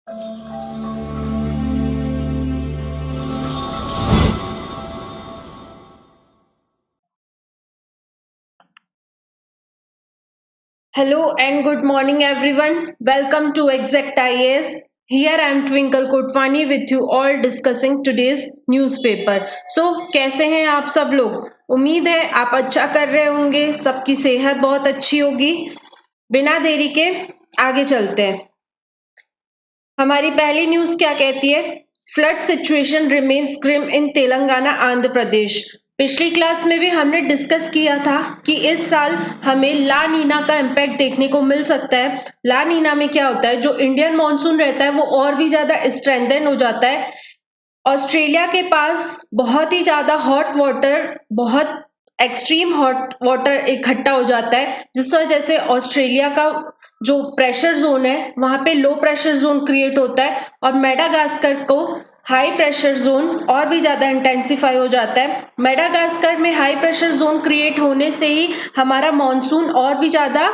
Hello and good morning, everyone. Welcome to Exact IAS. Here I am Twinkle Kotwani with you all discussing today's newspaper. So, कैसे हैं आप सब लोग? उम्मीद है आप अच्छा कर रहे होंगे, सबकी सेहत बहुत अच्छी होगी। बिना देरी के आगे चलते हैं। हमारी पहली न्यूज क्या कहती है? फ्लड सिचुएशन रिमेन्स ग्रिम इन तेलंगाना आंध्र प्रदेश। पिछली क्लास में भी हमने डिस्कस किया था कि इस साल हमें ला नीना का इम्पैक्ट देखने को मिल सकता है। ला नीना में क्या होता है, जो इंडियन मानसून रहता है वो और भी ज्यादा स्ट्रेंथन हो जाता है। ऑस्ट्रेलिया के पास बहुत ही ज्यादा हॉट वाटर, बहुत एक्सट्रीम हॉट वाटर इकट्ठा हो जाता है, जिस वजह से ऑस्ट्रेलिया का जो प्रेशर जोन है वहां पे लो प्रेशर जोन क्रिएट होता है और मेडागास्कर को हाई प्रेशर जोन और भी ज्यादा इंटेंसिफाई हो जाता है। मेडागास्कर में हाई प्रेशर जोन क्रिएट होने से ही हमारा मानसून और भी ज्यादा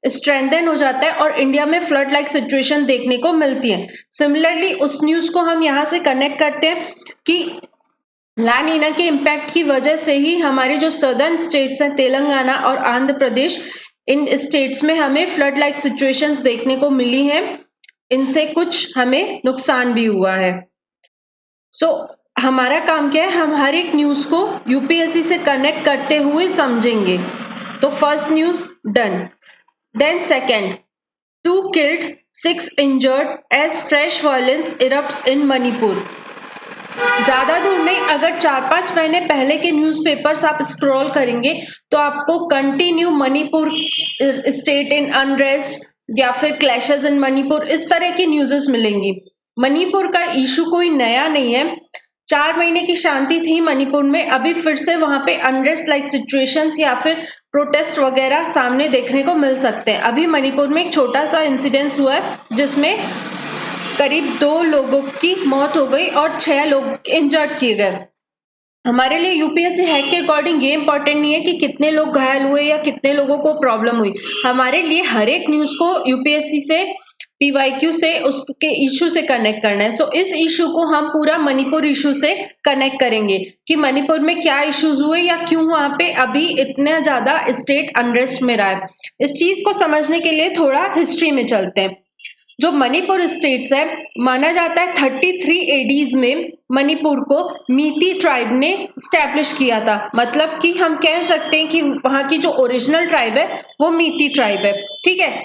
स्ट्रेंथन हो जाता है और इंडिया में फ्लड लाइक सिचुएशन देखने को मिलती है। सिमिलरली उस न्यूज को हम यहाँ से कनेक्ट करते हैं कि ला नीना के इम्पैक्ट की वजह से ही हमारे जो सदर्न स्टेट्स हैं तेलंगाना और आंध्र प्रदेश, इन स्टेट्स में हमें फ्लड लाइक सिचुएशंस देखने को मिली हैं। इनसे कुछ हमें नुकसान भी हुआ है। हमारा काम क्या है, हम हर एक न्यूज को यूपीएससी से कनेक्ट करते हुए समझेंगे। तो first news done. Then second, 2 killed, 6 injured as fresh violence erupts in Manipur. ज्यादा दूर नहीं, अगर 4-5 महीने पहले के न्यूज़पेपर्स आप स्क्रॉल करेंगे तो आपको continue Manipur state in unrest या फिर क्लैशेस इन मणिपुर, इस तरह की न्यूज़ेस मिलेंगी। मणिपुर का इशू कोई नया नहीं है। 4 महीने की शांति थी मणिपुर में, अभी फिर से वहां पे अनरेस्ट लाइक सिचुएशंस या फिर प्रोटेस्ट वगैरह सामने देखने को मिल सकते हैं। अभी मणिपुर में एक छोटा सा इंसिडेंस हुआ है जिसमें करीब 2 लोगों की मौत हो गई और 6 लोग इंजर्ड किए गए। हमारे लिए यूपीएससी हैक के अकॉर्डिंग ये इंपॉर्टेंट नहीं है कि कितने लोग घायल हुए या कितने लोगों को प्रॉब्लम हुई। हमारे लिए हर एक न्यूज को यूपीएससी से, पीवाईक्यू से, उसके इशू से कनेक्ट करना है। सो इस इशू को हम पूरा मणिपुर इशू से कनेक्ट करेंगे कि मणिपुर में क्या इश्यूज हुए या क्यों वहां पे अभी इतना ज्यादा स्टेट अनरेस्ट में रहा है। इस चीज को समझने के लिए थोड़ा हिस्ट्री में चलते हैं। जो मणिपुर स्टेट्स है, माना जाता है 33 एडीज में मणिपुर को मीती ट्राइब ने स्टैब्लिश किया था। मतलब कि हम कह सकते हैं कि वहां की जो ओरिजिनल ट्राइब है वो मीती ट्राइब है। ठीक है,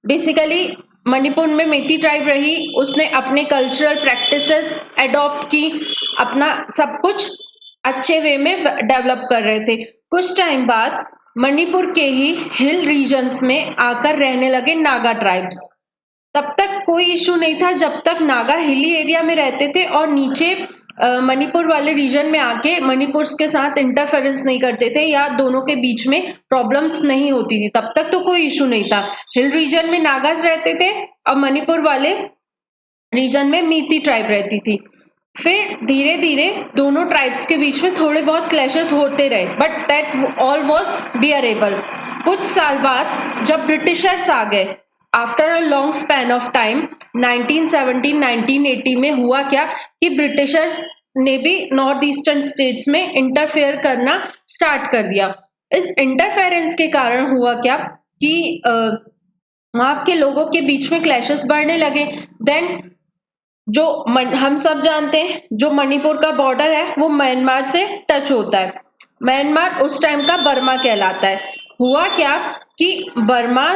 बेसिकली मणिपुर में मीती ट्राइब रही, उसने अपने कल्चरल प्रैक्टिसेस एडॉप्ट की, अपना सब कुछ अच्छे वे में डेवलप कर रहे थे। कुछ टाइम बाद मणिपुर के ही हिल रीजन्स में आकर रहने लगे नागा ट्राइब्स। तब तक कोई इशू नहीं था जब तक नागा हिली एरिया में रहते थे और नीचे मणिपुर वाले रीजन में आके मणिपुर के साथ इंटरफेरेंस नहीं करते थे या दोनों के बीच में प्रॉब्लम्स नहीं होती थी। तब तक तो कोई इशू नहीं था। हिल रीजन में नागास रहते थे और मणिपुर वाले रीजन में मीती ट्राइब रहती थी। फिर धीरे धीरे दोनों ट्राइब्स के बीच में थोड़े बहुत क्लैशेस होते रहे, but that all was bearable. कुछ साल बाद जब ब्रिटिशर्स आ गए, after a long span of time, 1917-1980 में हुआ क्या कि ब्रिटिशर्स ने भी नॉर्थ ईस्टर्न स्टेट्स में इंटरफेयर करना स्टार्ट कर दिया। इस इंटरफेरेंस के कारण हुआ क्या कि वहां के लोगों के बीच में क्लैशेस बढ़ने लगे। देन जो हम सब जानते हैं, जो मणिपुर का बॉर्डर है वो म्यांमार से टच होता है। म्यांमार उस टाइम का बर्मा कहलाता है। हुआ क्या कि बर्मा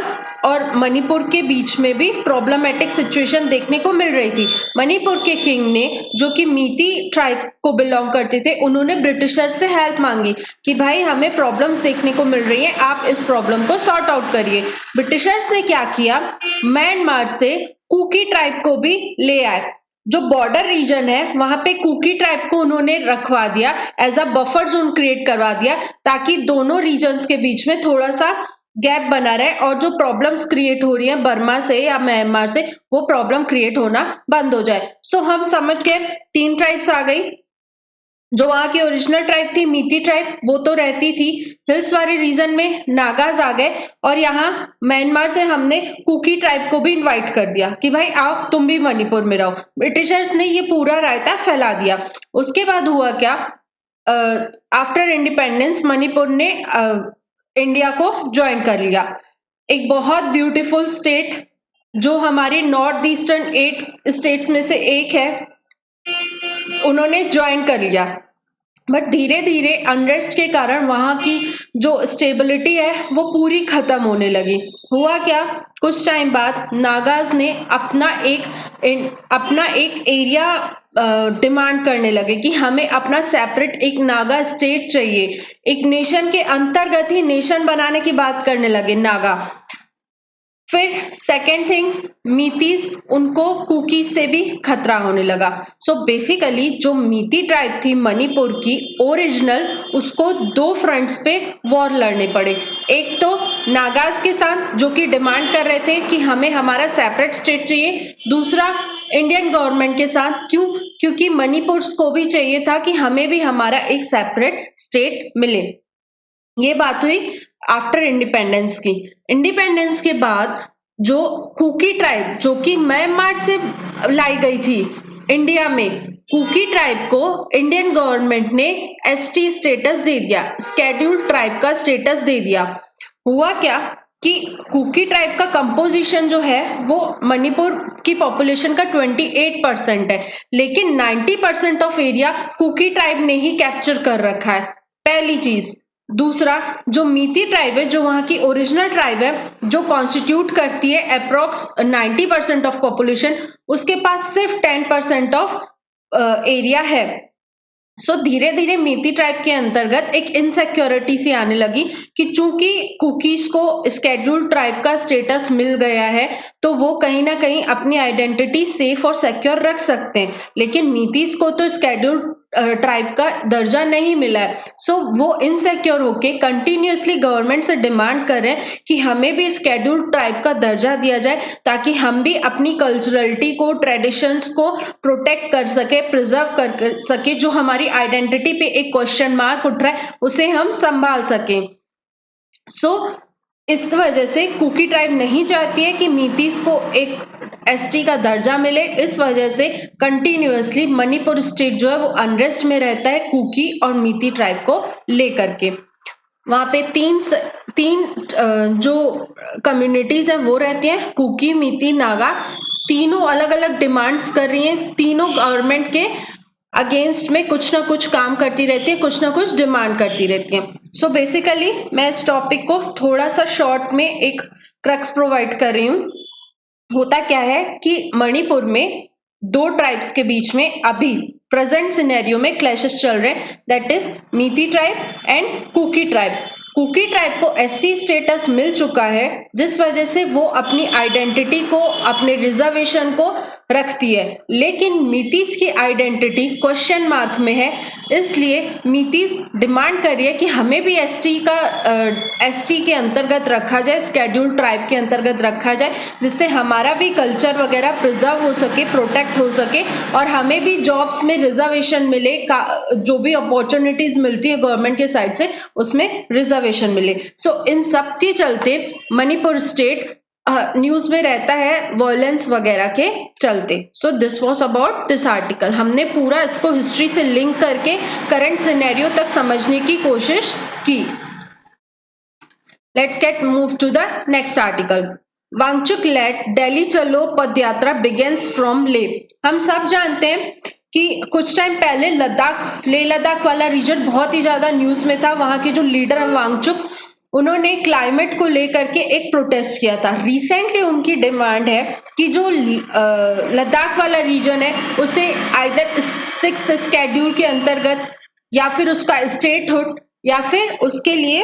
और मणिपुर के बीच में भी प्रॉब्लमेटिक सिचुएशन देखने को मिल रही थी। मणिपुर के किंग ने, जो कि मीती ट्राइब को बिलोंग करते थे, उन्होंने ब्रिटिशर से हेल्प मांगी कि भाई हमें प्रॉब्लम्स देखने को मिल रही हैं, आप इस प्रॉब्लम को सॉर्ट आउट करिए। ब्रिटिशर्स ने क्या किया, म्यांमार से कुकी ट्राइब को भी ले आए। जो बॉर्डर रीजन है वहां पे कुकी ट्राइब को उन्होंने रखवा दिया, as a buffer zone create करवा दिया, ताकि दोनों रीजन्स के बीच में थोड़ा सा गैप बना रहे और जो प्रॉब्लम्स क्रिएट हो रही है बर्मा से या म्यांमार से, वो प्रॉब्लम क्रिएट होना बंद हो जाए। सो हम समझ गए 3 ट्राइब्स आ गई। जो वहां की ओरिजिनल ट्राइब थी मीती ट्राइब, वो तो रहती थी। हिल्स वाले रीजन में नागाज आ गए और यहाँ म्यांमार से हमने कुकी ट्राइब को भी इनवाइट कर दिया कि भाई आओ तुम भी मणिपुर में रहो। ब्रिटिशर्स ने ये पूरा रायता फैला दिया। उसके बाद हुआ क्या, आफ्टर इंडिपेंडेंस मणिपुर ने इंडिया को ज्वाइन कर लिया। एक बहुत ब्यूटीफुल स्टेट जो हमारे नॉर्थ ईस्टर्न 8 स्टेट्स में से एक है, उन्होंने ज्वाइन कर लिया। बट धीरे धीरे अनरेस्ट के कारण वहां की जो स्टेबिलिटी है वो पूरी खत्म होने लगी। हुआ क्या, कुछ टाइम बाद नागाज ने अपना एक एरिया डिमांड करने लगे कि हमें अपना सेपरेट एक नागा स्टेट चाहिए। एक नेशन के अंतर्गत ही नेशन बनाने की बात करने लगे नागा। फिर सेकेंड थिंग, मीतीस, उनको कुकी से भी खतरा होने लगा। सो बेसिकली जो मीती ट्राइब थी मणिपुर की ओरिजिनल, उसको दो फ्रंट्स पे वॉर लड़ने पड़े। एक तो नागाज के साथ जो कि डिमांड कर रहे थे कि हमें हमारा सेपरेट स्टेट चाहिए, दूसरा इंडियन गवर्नमेंट के साथ। क्यों? क्योंकि मणिपुर को भी चाहिए था कि हमें भी हमारा एक सेपरेट स्टेट मिले। ये बात हुई आफ्टर इंडिपेंडेंस की। इंडिपेंडेंस के बाद जो कुकी ट्राइब जो कि म्यांमार से लाई गई थी इंडिया में, कुकी ट्राइब को इंडियन गवर्नमेंट ने एसटी स्टेटस दे दिया, स्केड्यूल्ड ट्राइब का स्टेटस दे दिया। हुआ क्या कि कुकी ट्राइब का कंपोजिशन जो है वो मणिपुर की पॉपुलेशन का 28% है, लेकिन 90% ऑफ एरिया कुकी ट्राइब ने ही कैप्चर कर रखा है, पहली चीज। दूसरा, जो मीती ट्राइब है, जो वहां की ओरिजिनल ट्राइब है, जो कॉन्स्टिट्यूट करती है अप्रोक्स 90% ऑफ पॉपुलेशन, उसके पास सिर्फ 10% ऑफ एरिया है। सो धीरे धीरे मीती ट्राइब के अंतर्गत एक इनसिक्योरिटी सी आने लगी कि चूंकि कुकीज को स्केड्यूल्ड ट्राइब का स्टेटस मिल गया है तो वो कहीं ना कहीं अपनी आइडेंटिटी सेफ और सिक्योर रख सकते हैं, लेकिन मीतीस को तो स्केड्यूल्ड ट्राइब का दर्जा नहीं मिला है। सो वो इनसिक्योर होके कंटिन्यूअसली गवर्नमेंट से डिमांड कर रहे हैं कि हमें भी स्केड्यूल्ड ट्राइब का दर्जा दिया जाए, ताकि हम भी अपनी कल्चरलिटी को, ट्रेडिशंस को प्रोटेक्ट कर सके, प्रिजर्व कर सके। जो हमारी आइडेंटिटी पे एक क्वेश्चन मार्क उठ रहा है उसे हम संभाल सकें। सो इस वजह से कुकी ट्राइब नहीं चाहती है कि मीतीस को एक एसटी का दर्जा मिले। इस वजह से कंटिन्यूअसली मणिपुर स्टेट जो है वो अनरेस्ट में रहता है कुकी और मीती ट्राइब को लेकर के। वहां पे तीन जो कम्युनिटीज है वो रहती हैं, कुकी, मीती, नागा। तीनों अलग अलग डिमांड्स कर रही हैं, तीनों गवर्नमेंट के अगेंस्ट में कुछ ना कुछ काम करती रहती है, कुछ ना कुछ डिमांड करती रहती है। सो बेसिकली मैं इस टॉपिक को थोड़ा सा शॉर्ट में एक क्रक्स प्रोवाइड कर रही हूँ। होता क्या है कि मणिपुर में दो ट्राइब्स के बीच में अभी प्रेजेंट सिनेरियो में क्लैशेस चल रहे हैं, that is Meitei tribe and Kuki tribe. Kuki tribe को एससी स्टेटस मिल चुका है, जिस वजह से वो अपनी आइडेंटिटी को, अपने रिजर्वेशन को रखती है, लेकिन मीतीस की आइडेंटिटी क्वेश्चन मार्क में है। इसलिए मीतीस डिमांड कर रही है कि हमें भी एसटी के अंतर्गत रखा जाए, स्केड्यूल्ड ट्राइब के अंतर्गत रखा जाए, जिससे हमारा भी कल्चर वगैरह प्रिजर्व हो सके, प्रोटेक्ट हो सके, और हमें भी जॉब्स में रिजर्वेशन मिले, जो भी अपॉर्चुनिटीज मिलती है गवर्नमेंट के साइड से उसमें रिजर्वेशन मिले। सो इन सब के चलते मणिपुर स्टेट न्यूज में रहता है वायलेंस वगैरह के चलते। So this was about this article. हमने पूरा इसको हिस्ट्री से लिंक करके करंट सिनेरियो तक समझने की कोशिश की। Let's get move to the next article. Wangchuk led Delhi Chalo Padyatra begins from ले। हम सब जानते हैं कि कुछ टाइम पहले लेह लद्दाख वाला रीजन बहुत ही ज्यादा न्यूज में था। वहां के जो लीडर है वांगचुक, उन्होंने क्लाइमेट को लेकर के एक प्रोटेस्ट किया था। रिसेंटली उनकी डिमांड है कि जो लद्दाख वाला रीजन है उसे आइदर 6th शेड्यूल के अंतर्गत, या फिर उसका स्टेटहुड, या फिर उसके लिए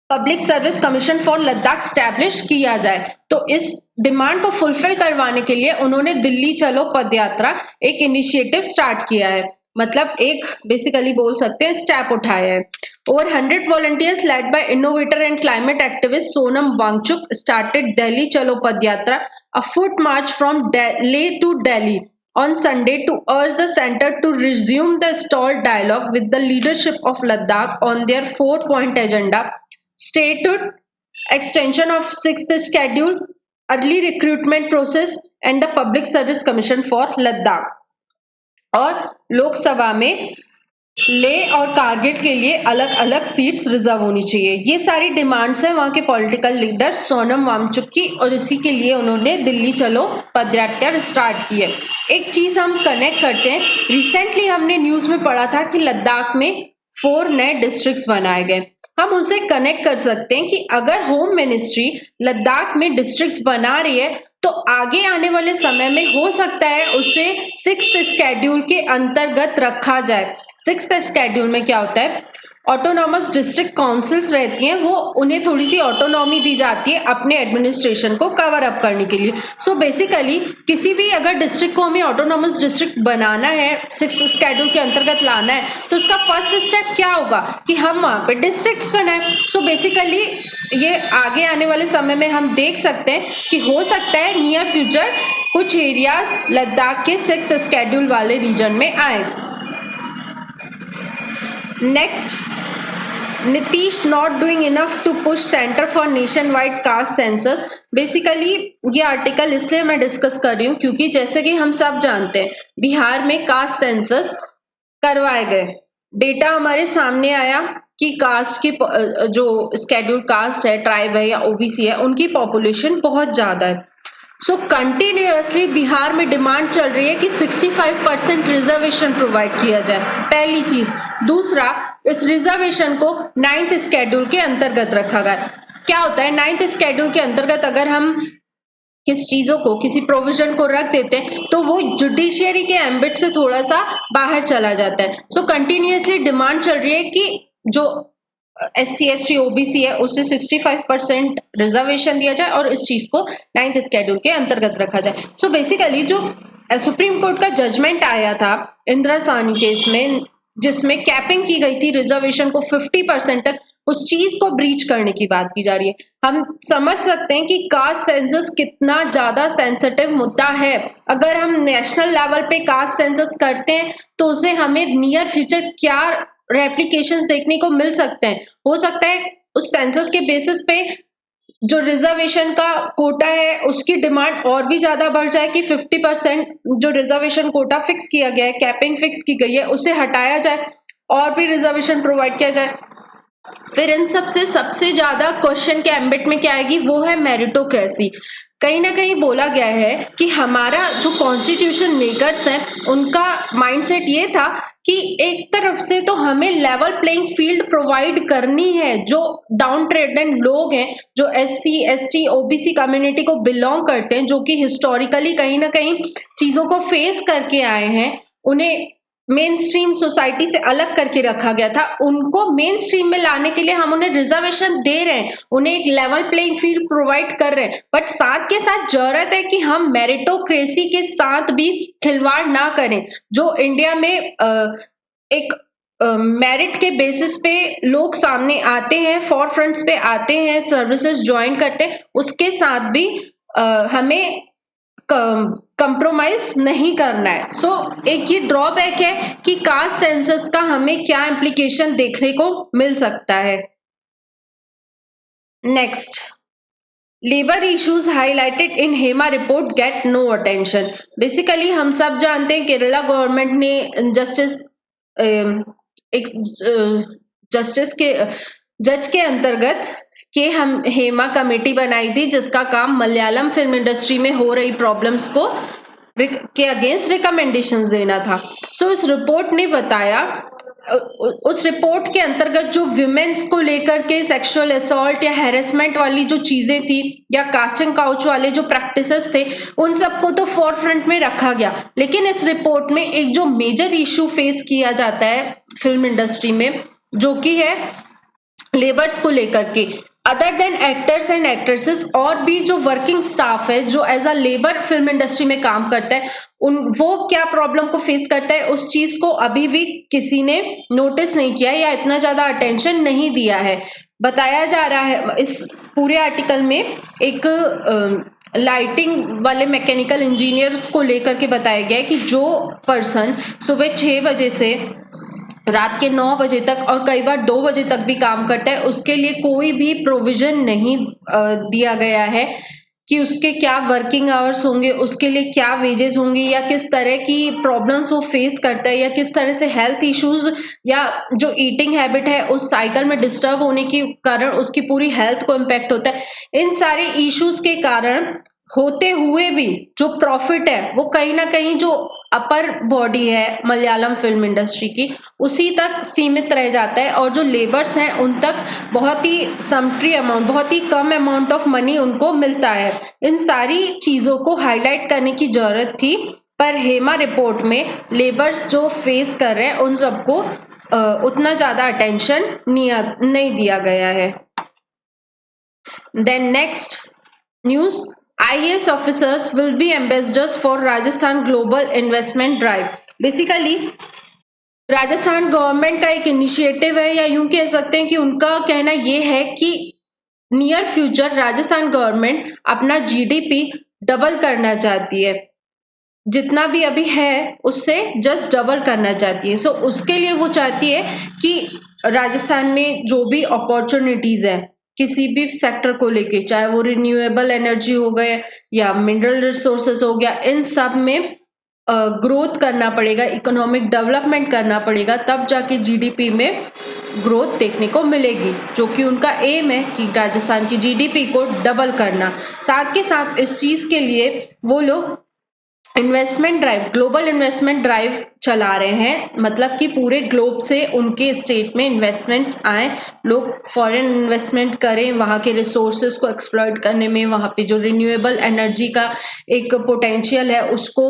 public service commission for Ladakh establish किया जाए। तो इस डिमांड को फुलफिल करवाने के लिए उन्होंने दिल्ली चलो पदयात्रा एक इनिशिएटिव स्टार्ट किया है, मतलब एक बेसिकली बोल सकते हैं स्टेप उठाया है। Over 100 volunteers led by innovator and climate activist Sonam Wangchuk started Delhi Chalo Padyatra, a foot march from Leh to Delhi on Sunday to urge the center to resume the stalled dialogue with the leadership of Ladakh on their 4-point agenda, statehood, extension of 6th schedule, early recruitment process and the Public Service Commission for Ladakh. और लोकसभा में ले और कारगिल के लिए अलग अलग seats reserve होनी चाहिए। ये सारी डिमांड्स हैं वहां के पॉलिटिकल लीडर सोनम वांगचुक की, और इसी के लिए उन्होंने दिल्ली चलो पदयात्रा स्टार्ट की है। एक चीज हम कनेक्ट करते हैं, रिसेंटली हमने न्यूज में पढ़ा था कि लद्दाख में 4 नए डिस्ट्रिक्ट्स बनाए गए। हम उनसे कनेक्ट कर सकते हैं कि अगर होम मिनिस्ट्री लद्दाख में डिस्ट्रिक्ट्स बना रही है तो आगे आने वाले समय में हो सकता है उसे 6th शेड्यूल के अंतर्गत रखा जाए। 6th शेड्यूल में क्या होता है, ऑटोनॉमस डिस्ट्रिक्ट काउंसिल्स रहती हैं, वो उन्हें थोड़ी सी ऑटोनॉमी दी जाती है अपने एडमिनिस्ट्रेशन को कवर अप करने के लिए। सो बेसिकली किसी भी अगर डिस्ट्रिक्ट को हमें ऑटोनॉमस डिस्ट्रिक्ट बनाना है, 6th शेड्यूल के अंतर्गत लाना है, तो उसका फर्स्ट स्टेप क्या होगा कि हम वहां पे डिस्ट्रिक्ट्स बनाए। सो बेसिकली ये आगे आने वाले समय में हम देख सकते हैं कि हो सकता है नियर फ्यूचर कुछ एरियाज लद्दाख के 6th शेड्यूल वाले रीजन में आए। Next, Nitish not doing enough to push centre for nation wide caste census. Basically ये आर्टिकल इसलिए मैं डिस्कस कर रही हूँ क्योंकि जैसे कि हम सब जानते हैं बिहार में कास्ट सेंसस करवाए गए, डेटा हमारे सामने आया कि कास्ट की जो स्केड्यूल कास्ट है, ट्राइब है या ओबीसी है, उनकी पॉपुलेशन बहुत ज्यादा है। सो कंटिन्यूअसली बिहार में डिमांड चल रही है कि 65% रिजर्वेशन प्रोवाइड किया जाए, पहली चीज। दूसरा, इस रिजर्वेशन को 9th शेड्यूल के अंतर्गत रखा गया। क्या होता है 9th शेड्यूल के अंतर्गत अगर हम किस चीजों को, किसी प्रोविजन को रख देते हैं तो वो जुडिशियरी के एम्बिट से थोड़ा सा बाहर चला जाता है। सो कंटिन्यूअसली डिमांड चल रही है कि जो SC ST OBC है उससे 65% रिजर्वेशन दिया जाए और इस चीज को 9th शेड्यूल के अंतर्गत रखा जाए। सो बेसिकली जो सुप्रीम कोर्ट का जजमेंट आया था इंदिरा साहनी केस में, जिसमें कैपिंग की गई थी रिजर्वेशन को 50% तक, उस चीज को ब्रीच करने की बात की जा रही है। हम समझ सकते हैं कि कास्ट सेंसस कितना ज्यादा सेंसिटिव मुद्दा है। अगर हम नेशनल लेवल पे कास्ट सेंसस करते हैं तो उसे हमें नियर फ्यूचर क्या रेप्लिकेशंस देखने को मिल सकते हैं। हो सकता है उस सेंसस के बेसिस पे जो रिजर्वेशन का कोटा है उसकी डिमांड और भी ज्यादा बढ़ जाए कि 50% जो रिजर्वेशन कोटा फिक्स किया गया है, कैपिंग फिक्स की गई है, उसे हटाया जाए और भी रिजर्वेशन प्रोवाइड किया जाए। फिर इन सबसे ज्यादा क्वेश्चन के एम्बिट में क्या आएगी, वो है मेरिटोक्रेसी। कहीं ना कहीं बोला गया है कि हमारा जो कॉन्स्टिट्यूशन मेकर्स हैं उनका माइंडसेट ये था कि एक तरफ से तो हमें लेवल प्लेइंग फील्ड प्रोवाइड करनी है। जो डाउन ट्रेडेड लोग हैं, जो SC ST OBC कम्युनिटी को बिलोंग करते हैं, जो कि हिस्टोरिकली कहीं ना कहीं चीजों को फेस करके आए हैं, उन्हें मेन स्ट्रीम सोसाइटी से अलग करके रखा गया था, उनको मेन स्ट्रीम में लाने के लिए हम उन्हें रिजर्वेशन दे रहे हैं, उन्हें एक लेवल प्लेइंग फील्ड प्रोवाइड कर रहे हैं। बट साथ के साथ जरूरत है कि हम मेरिटोक्रेसी के साथ भी खिलवाड़ ना करें। जो इंडिया में एक मेरिट के बेसिस पे लोग सामने आते हैं, फॉर फ्रंट्स पे आते हैं, सर्विसेज ज्वाइन करते हैं, उसके साथ भी हमें कंप्रोमाइज नहीं करना है। सो एक ये ड्रॉबैक है कि कास्ट सेंसस का हमें क्या इम्प्लीकेशन देखने को मिल सकता है। Next, labour issues highlighted in Hema report get no attention. Basically हम सब जानते हैं केरला गवर्नमेंट ने जज के अंतर्गत कि हम हेमा कमेटी बनाई थी जिसका काम मलयालम फिल्म इंडस्ट्री में हो रही प्रॉब्लम्स को के अगेंस्ट रिकमेंडेशंस देना था। सो इस रिपोर्ट ने बताया, उस रिपोर्ट के अंतर्गत जो विमेन्स को लेकर के सेक्सुअल असॉल्ट या हैरेसमेंट वाली जो चीजें थी या कास्टिंग काउच वाले जो प्रैक्टिसेस थे, उन सबको तो फोर फ्रंट में रखा गया। लेकिन इस रिपोर्ट में एक जो मेजर इशू फेस किया जाता है फिल्म इंडस्ट्री में, जो कि है लेबर्स को लेकर के, other than actors and actresses, और भी जो वर्किंग स्टाफ है जो as a labour film industry में काम करता है, वो क्या प्रॉब्लम को फेस करता है, उस चीज को अभी भी किसी ने नोटिस नहीं किया या इतना ज्यादा अटेंशन नहीं दिया है। बताया जा रहा है इस पूरे आर्टिकल में, एक लाइटिंग वाले मैकेनिकल इंजीनियर को लेकर के बताया गया है कि जो पर्सन सुबह 6 बजे से रात के 9 बजे तक और कई बार 2 बजे तक भी काम करता है, उसके लिए कोई भी प्रोविजन नहीं दिया गया है कि उसके क्या वर्किंग आवर्स होंगे, उसके लिए क्या वेजेस होंगे, या किस तरह की प्रॉब्लम्स वो फेस करता है, या किस तरह से हेल्थ इश्यूज या जो ईटिंग हैबिट है उस साइकिल में डिस्टर्ब होने के कारण उसकी पूरी हेल्थ को इम्पेक्ट होता है। इन सारे इश्यूज के कारण होते हुए भी जो प्रॉफिट है वो कहीं ना कहीं जो अपर बॉडी है मलयालम फिल्म इंडस्ट्री की उसी तक सीमित रह जाता है, और जो लेबर्स हैं उन तक बहुत ही समट्री अमाउंट, बहुत ही कम अमाउंट ऑफ मनी उनको मिलता है। इन सारी चीजों को हाईलाइट करने की जरूरत थी, पर हेमा रिपोर्ट में लेबर्स जो फेस कर रहे हैं उन सबको उतना ज्यादा अटेंशन नहीं दिया गया है। Then next news, IAS officers will be ambassadors for Rajasthan Global Investment Drive। Basically Rajasthan government का एक इनिशिएटिव है, या यूं कह सकते हैं कि उनका कहना यह है कि नियर फ्यूचर राजस्थान गवर्नमेंट अपना GDP डबल करना चाहती है, जितना भी अभी है उससे जस्ट डबल करना चाहती है। सो उसके लिए वो चाहती है कि राजस्थान में जो भी अपॉर्चुनिटीज है किसी भी सेक्टर को लेके, चाहे वो रिन्यूएबल एनर्जी हो गए या मिनरल रिसोर्सेस हो गया, इन सब में ग्रोथ करना पड़ेगा, इकोनॉमिक डेवलपमेंट करना पड़ेगा, तब जाके GDP में ग्रोथ देखने को मिलेगी, जो कि उनका एम है कि राजस्थान की GDP को डबल करना। साथ के साथ इस चीज के लिए वो लोग investment drive, global investment drive चला रहे हैं, मतलब कि पूरे ग्लोब से उनके स्टेट में इन्वेस्टमेंट्स आए, लोग फॉरेन इन्वेस्टमेंट करें, वहां के रिसोर्सेज को एक्सप्लॉइट करने में, वहां पे जो रिन्यूएबल एनर्जी का एक पोटेंशियल है उसको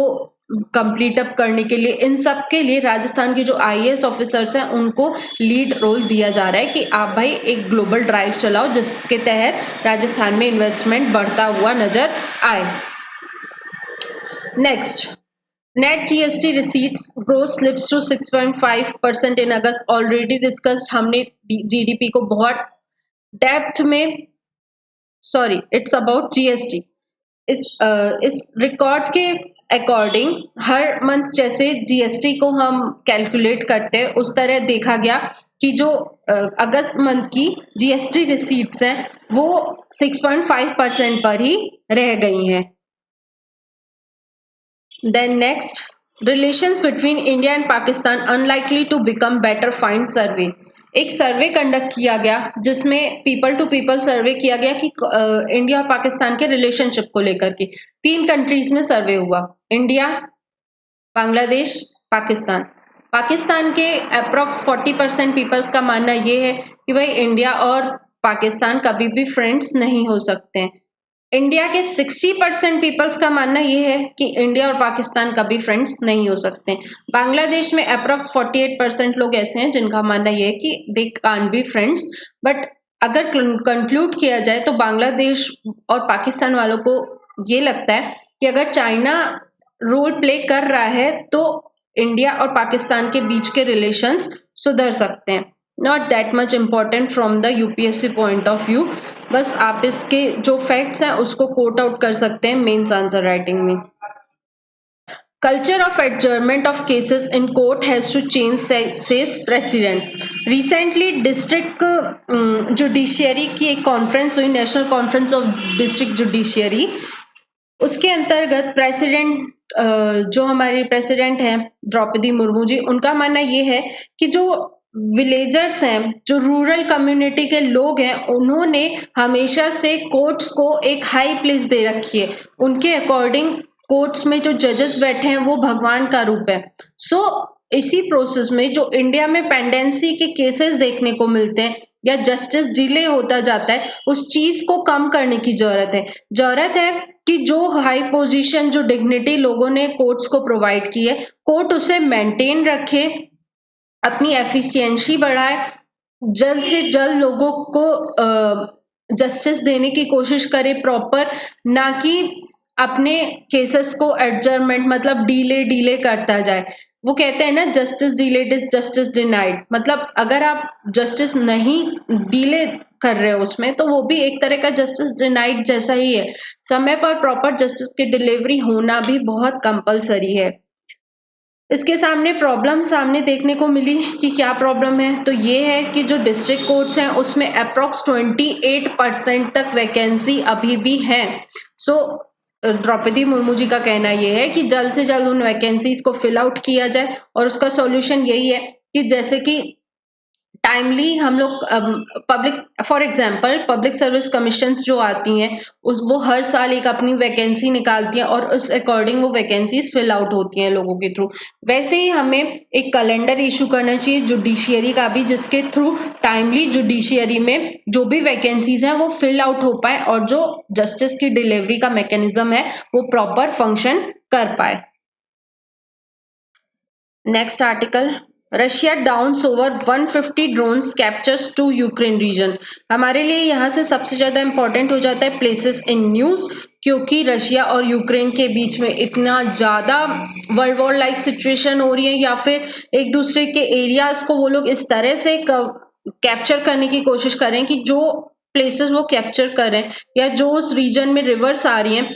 कंप्लीट अप करने के लिए, इन सब के लिए राजस्थान के जो IAS ऑफिसर्स हैं उनको लीड रोल दिया जा रहा है कि आप भाई एक ग्लोबल ड्राइव चलाओ जिसके तहत राजस्थान में इन्वेस्टमेंट बढ़ता हुआ नजर आए। Next, net GST receipts growth slips to 6.5% in August। Already discussed हमने GDP को बहुत डेप्थ में, सॉरी इट्स अबाउट GST। इस रिकॉर्ड के अकॉर्डिंग हर मंथ जैसे GST को हम कैलकुलेट करते हैं उस तरह देखा गया कि जो अगस्त मंथ की GST रिसीट्स हैं वो 6.5% पर ही रह गई हैं। Then next, relations between India and Pakistan unlikely to become better find survey। एक सर्वे कंडक्ट किया गया जिसमें पीपल टू पीपल सर्वे किया गया कि इंडिया और पाकिस्तान के रिलेशनशिप को लेकर के 3 कंट्रीज में सर्वे हुआ, इंडिया, बांग्लादेश, पाकिस्तान। पाकिस्तान के अप्रॉक्स 40% पीपल्स का मानना यह है कि भाई इंडिया और पाकिस्तान कभी भी फ्रेंड्स नहीं हो सकते हैं। इंडिया के 60% पीपल्स का मानना यह है कि इंडिया और पाकिस्तान कभी फ्रेंड्स नहीं हो सकते। बांग्लादेश में अप्रॉक्स 48% लोग ऐसे हैं जिनका मानना यह है कि they can't be friends. But अगर कंक्लूड किया जाए तो बांग्लादेश और पाकिस्तान वालों को ये लगता है कि अगर चाइना रोल प्ले कर रहा है तो इंडिया और पाकिस्तान के बीच के रिलेशंस सुधर सकते हैं। Not that much important from the UPSC point of view, बस आप इसके जो फैक्ट्स हैं उसको कोट आउट कर सकते हैं मेंस आंसर राइटिंग में। Culture of adjournment of cases in court has to change says president. Recently district judiciary की एक कॉन्फ्रेंस हुई, national conference of district judiciary, उसके अंतर्गत प्रेसिडेंट जो हमारे प्रेसिडेंट हैं द्रौपदी मुर्मू जी, उनका मानना ये है कि जो विलेजर्स हैं, जो रूरल कम्युनिटी के लोग हैं, उन्होंने हमेशा से कोर्ट्स को एक हाई प्लेस दे रखी है। उनके अकॉर्डिंग कोर्ट्स में जो जजेस बैठे हैं वो भगवान का रूप है। सो इसी प्रोसेस में जो इंडिया में पेंडेंसी के केसेस देखने को मिलते हैं या जस्टिस डिले होता जाता है, उस चीज को कम करने की जरूरत है कि जो हाई पोजीशन, जो डिग्निटी लोगों ने कोर्ट्स को प्रोवाइड की है, कोर्ट उसे मेंटेन रखे, अपनी एफिशिएंसी बढ़ाए, जल्द से जल्द लोगों को जस्टिस देने की कोशिश करे प्रॉपर, ना कि अपने केसेस को एडजर्नमेंट मतलब डीले करता जाए। वो कहते हैं ना, justice delayed is justice denied, मतलब अगर आप जस्टिस नहीं डिले कर रहे हो उसमें, तो वो भी एक तरह का जस्टिस डिनाइड जैसा ही है। समय पर प्रॉपर जस्टिस की डिलीवरी होना भी बहुत कंपलसरी है। इसके सामने देखने को मिली कि क्या प्रॉब्लम है, तो ये है कि जो डिस्ट्रिक्ट कोर्ट्स हैं उसमें अप्रोक्स 28% तक वैकेंसी अभी भी है। सो द्रौपदी मुर्मू जी का कहना ये है कि जल्द से जल्द उन वैकेंसीज को फिल आउट किया जाए, और उसका सॉल्यूशन यही है कि जैसे कि टाइमली हम लोग public, for example public service commissions जो आती हैं उस वो हर साल एक अपनी वैकेंसी निकालती हैं और उस अकॉर्डिंग वो वैकेंसीज फिल आउट होती हैं लोगों के थ्रू। वैसे ही हमें एक कैलेंडर इशू करना चाहिए जुडिशियरी का भी, जिसके थ्रू टाइमली जुडिशियरी में जो भी वैकेंसीज हैं वो फिल आउट हो पाए और जो जस्टिस की डिलीवरी का मैकेनिज्म है वो प्रॉपर फंक्शन कर पाए। Next article, Russia downs over 150 drones captures two Ukraine region. हमारे लिए यहाँ से सबसे ज्यादा इंपॉर्टेंट हो जाता है प्लेसेस इन न्यूज, क्योंकि रशिया और यूक्रेन के बीच में इतना ज्यादा वर्ल्ड वॉर लाइक सिचुएशन हो रही है, या फिर एक दूसरे के एरियाज को वो लोग इस तरह से कैप्चर करने की कोशिश करें कि जो प्लेसेस वो कैप्चर करें या जो उस रीजन में रिवर्स आ रही हैं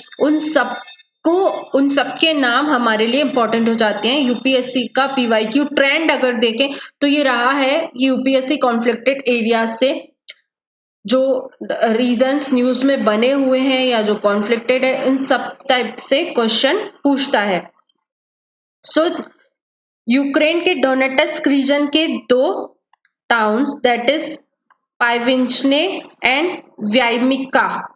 उन सबके नाम हमारे लिए इंपॉर्टेंट हो जाते हैं। यूपीएससी का पीवाईक्यू ट्रेंड अगर देखें तो ये रहा है कि यूपीएससी कॉन्फ्लिक्टेड एरिया से जो रीजन्स न्यूज में बने हुए हैं या जो कॉन्फ्लिक्टेड है, इन सब टाइप से क्वेश्चन पूछता है। सो यूक्रेन के डोनेटस्क रीजन के दो टाउन्स, दैट इज पाइविंचने एंड व्याइमिका,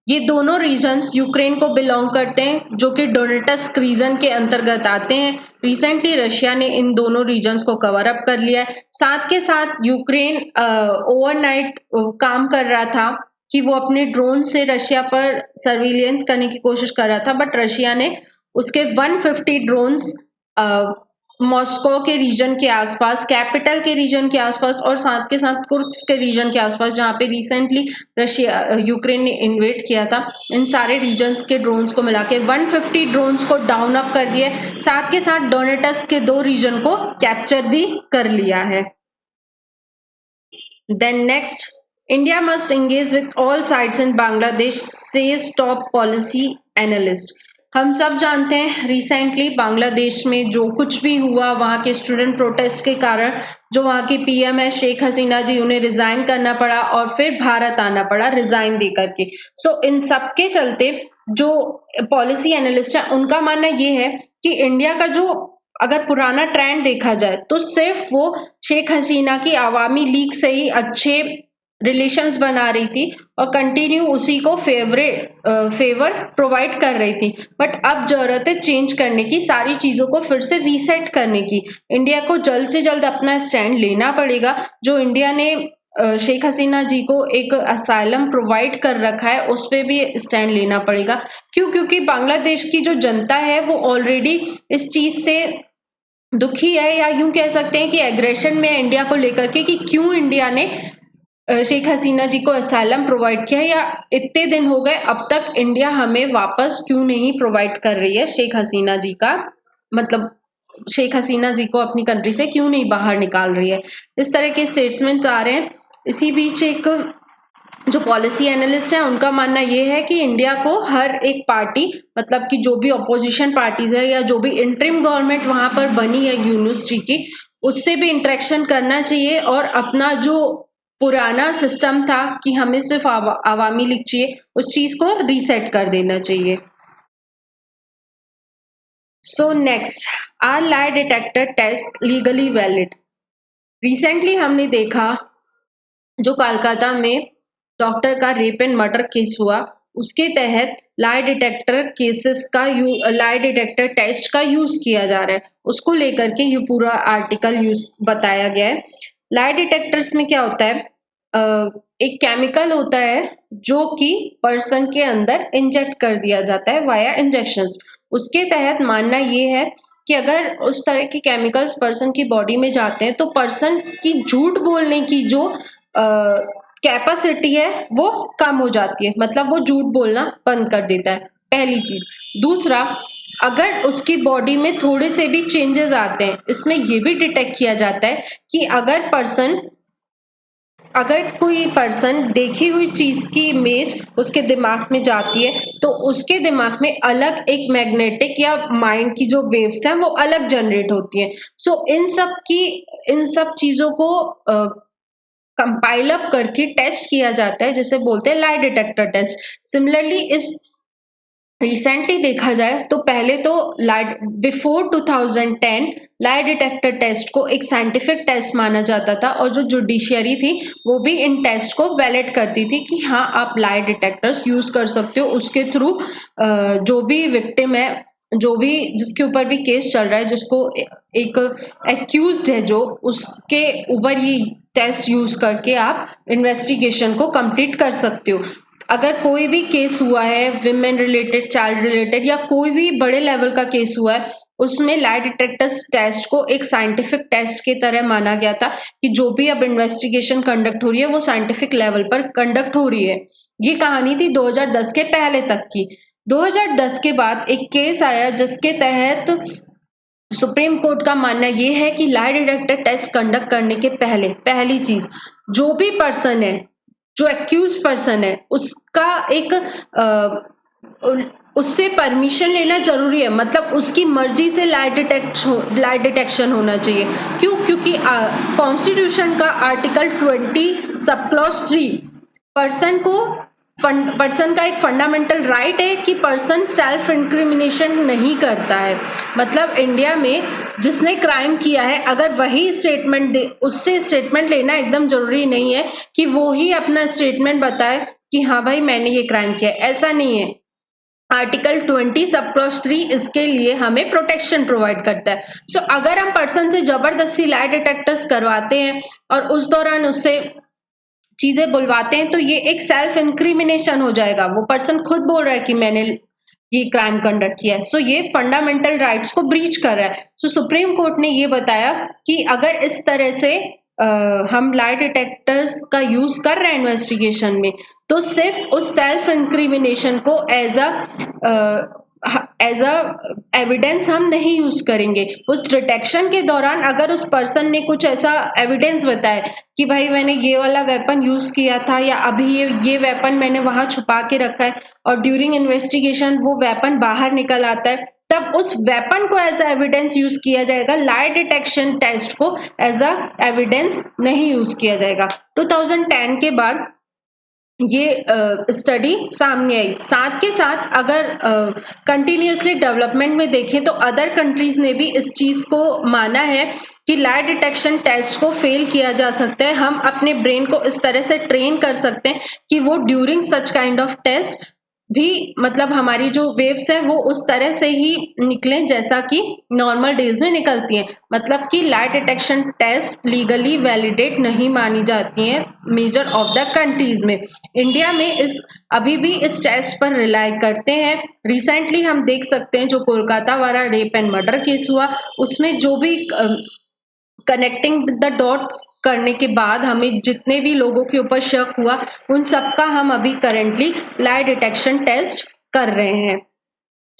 ये दोनों रीजन्स यूक्रेन को बिलोंग करते हैं, जो कि डोनेटस्क रीजन के अंतर्गत आते हैं। रिसेंटली रशिया ने इन दोनों रीजन्स को कवर अप कर लिया है। साथ के साथ यूक्रेन ओवरनाइट काम कर रहा था कि वो अपने ड्रोन से रशिया पर सर्विलियंस करने की कोशिश कर रहा था, बट रशिया ने उसके 150 ड्रोन्स मॉस्को के रीजन के आसपास, कैपिटल के रीजन के आसपास और साथ के साथ कुर्स्क के रीजन के आसपास, जहां पे रिसेंटली रशिया यूक्रेन ने इन्वेड किया था, इन सारे रीजन्स के ड्रोन्स को मिला के 150 ड्रोन्स को डाउन अप कर दिया। साथ के साथ डोनेटस्क के 2 रीजन को कैप्चर भी कर लिया है। Then next, India must engage with all sides in Bangladesh, says top policy analyst. हम सब जानते हैं रिसेंटली बांग्लादेश में जो कुछ भी हुआ, वहां के स्टूडेंट प्रोटेस्ट के कारण जो वहां की पीएम है शेख हसीना जी, उन्हें रिजाइन करना पड़ा और फिर भारत आना पड़ा रिजाइन दे करके। सो इन सब के चलते जो पॉलिसी एनालिस्ट है उनका मानना ये है कि इंडिया का जो अगर पुराना ट्रेंड देखा जाए तो सिर्फ वो शेख हसीना की आवामी लीग से ही अच्छे रिलेशंस बना रही थी और कंटिन्यू उसी को फेवर प्रोवाइड कर रही थी। बट अब जरूरत है चेंज करने की, सारी चीजों को फिर से रीसेट करने की। इंडिया को जल्द से जल्द अपना स्टैंड लेना पड़ेगा। जो इंडिया ने शेख हसीना जी को एक असाइलम प्रोवाइड कर रखा है उस पे भी स्टैंड लेना पड़ेगा। क्योंकि बांग्लादेश की जो जनता है वो ऑलरेडी इस चीज से दुखी है, या यूं कह सकते हैं कि एग्रेशन में इंडिया को लेकर के कि क्यों इंडिया ने शेख हसीना जी को असाइलम प्रोवाइड किया, या इतने दिन हो गए अब तक इंडिया हमें वापस क्यों नहीं प्रोवाइड कर रही है शेख हसीना जी का, मतलब शेख हसीना जी को अपनी कंट्री से क्यों नहीं बाहर निकाल रही है। इस तरह के स्टेटमेंट्स आ रहे हैं। इसी बीच एक जो पॉलिसी एनालिस्ट है उनका मानना यह है कि इंडिया को हर एक पार्टी, मतलब कि जो भी अपोजिशन पार्टीज है या जो भी इंटरिम गवर्नमेंट वहां पर बनी है यूनुस जी की, उससे भी इंटरेक्शन करना चाहिए और अपना जो पुराना सिस्टम था कि हमें सिर्फ आवामी लीग चाहिए, उस चीज को रीसेट कर देना चाहिए। So next, are lie detector test legally valid. Recently हमने देखा जो कोलकाता में डॉक्टर का रेप एंड मर्डर केस हुआ, उसके तहत लाई डिटेक्टर टेस्ट का यूज किया जा रहा है। उसको लेकर के ये पूरा आर्टिकल यूज बताया गया है। लाई डिटेक्टर्स में क्या होता है, एक केमिकल होता है जो कि पर्सन के अंदर इंजेक्ट कर दिया जाता है वाया इंजेक्शंस। उसके तहत मानना ये है कि अगर उस तरह के केमिकल्स पर्सन की बॉडी में जाते हैं तो पर्सन की झूठ बोलने की जो कैपेसिटी है वो कम हो जाती है, मतलब वो झूठ बोलना बंद कर देता है, पहली चीज। दूसरा, अगर उसकी बॉडी में थोड़े से भी चेंजेस आते हैं, इसमें ये भी डिटेक्ट किया जाता है कि अगर कोई पर्सन देखी हुई चीज की इमेज उसके दिमाग में जाती है तो उसके दिमाग में अलग एक मैग्नेटिक या माइंड की जो वेव्स हैं वो अलग जनरेट होती हैं। सो इन सब चीजों को कंपाइल अप करके टेस्ट किया जाता है, जिसे बोलते हैं लाई डिटेक्टर टेस्ट। सिमिलरली इस रिसेंटली देखा जाए तो पहले तो बिफोर 2010 लाई डिटेक्टर टेस्ट को एक साइंटिफिक टेस्ट माना जाता था और जो जुडिशियरी थी वो भी इन टेस्ट को वैलिड करती थी कि हाँ आप लाई डिटेक्टर्स यूज कर सकते हो। उसके थ्रू जो भी विक्टिम है, जो भी जिसके ऊपर भी केस चल रहा है, जिसको एक एक्यूज्ड है जो, उसके ऊपर ये टेस्ट यूज करके आप इन्वेस्टिगेशन को कंप्लीट कर सकते हो। अगर कोई भी केस हुआ है विमेन रिलेटेड, चाइल्ड रिलेटेड या कोई भी बड़े लेवल का केस हुआ है, उसमें लाई डिटेक्टर्स टेस्ट को एक साइंटिफिक टेस्ट की तरह माना गया था कि जो भी अब इन्वेस्टिगेशन कंडक्ट हो रही है वो साइंटिफिक लेवल पर कंडक्ट हो रही है। ये कहानी थी 2010 के पहले तक की। 2010 के बाद एक केस आया जिसके तहत सुप्रीम कोर्ट का मानना ये है कि लाई डिटेक्टर टेस्ट कंडक्ट करने के पहले पहली चीज, जो भी पर्सन है, जो एक्यूज पर्सन है, उसका एक उससे परमिशन लेना जरूरी है। मतलब उसकी मर्जी से लाई डिटेक्शन होना चाहिए। क्यों? क्योंकि कॉन्स्टिट्यूशन का आर्टिकल 20 सब क्लॉज 3 पर्सन का एक फंडामेंटल राइट है कि पर्सन सेल्फ इंक्रिमिनेशन नहीं करता है। मतलब इंडिया में जिसने क्राइम किया है अगर वही स्टेटमेंट दे, उससे स्टेटमेंट लेना एकदम जरूरी नहीं है कि वो ही अपना स्टेटमेंट बताए कि हाँ भाई मैंने ये क्राइम किया। ऐसा नहीं है। आर्टिकल 20 सब क्लॉज 3 इसके लिए हमें प्रोटेक्शन प्रोवाइड करता है। सो अगर हम पर्सन से जबरदस्ती लाई डिटेक्टर्स करवाते हैं और उस दौरान उससे चीजें बुलवाते हैं तो ये एक सेल्फ इंक्रिमिनेशन हो जाएगा। वो पर्सन खुद बोल रहा है कि मैंने ये क्राइम कंडक्ट किया है। सो ये फंडामेंटल राइट्स को ब्रीच कर रहा है। सो सुप्रीम कोर्ट ने ये बताया कि अगर इस तरह से हम लाई डिटेक्टर्स का यूज कर रहे हैं इन्वेस्टिगेशन में तो सिर्फ उस सेल्फ इंक्रिमिनेशन को एज अ एविडेंस हम नहीं यूज करेंगे। उस डिटेक्शन के दौरान अगर उस पर्सन ने कुछ ऐसा एविडेंस बताया कि भाई मैंने ये वाला वेपन यूज किया था या अभी ये वेपन मैंने वहां छुपा के रखा है और ड्यूरिंग इन्वेस्टिगेशन वो वेपन बाहर निकल आता है, तब उस वेपन को एज अ एविडेंस यूज किया जाएगा। लाई डिटेक्शन टेस्ट को एज अ एविडेंस नहीं यूज किया जाएगा। 2010 के बाद ये स्टडी सामने आई। साथ के साथ अगर कंटिन्यूसली डेवलपमेंट में देखें तो अदर कंट्रीज ने भी इस चीज को माना है कि लाई डिटेक्शन टेस्ट को फेल किया जा सकता है। हम अपने ब्रेन को इस तरह से ट्रेन कर सकते हैं कि वो during such kind of test भी, मतलब हमारी जो वेव्स हैं वो उस तरह से ही निकलें जैसा कि नॉर्मल डेज में निकलती हैं। मतलब कि लाई डिटेक्शन टेस्ट लीगली वैलिडेट नहीं मानी जाती हैं मेजर ऑफ द कंट्रीज में। इंडिया में अभी भी इस टेस्ट पर रिलाई करते हैं। रिसेंटली हम देख सकते हैं जो कोलकाता वाला रेप एंड मर्डर केस हुआ, उसमें जो भी कनेक्टिंग द डॉट्स करने के बाद हमें जितने भी लोगों के ऊपर शक हुआ उन सबका हम अभी करेंटली लाई डिटेक्शन टेस्ट कर रहे हैं।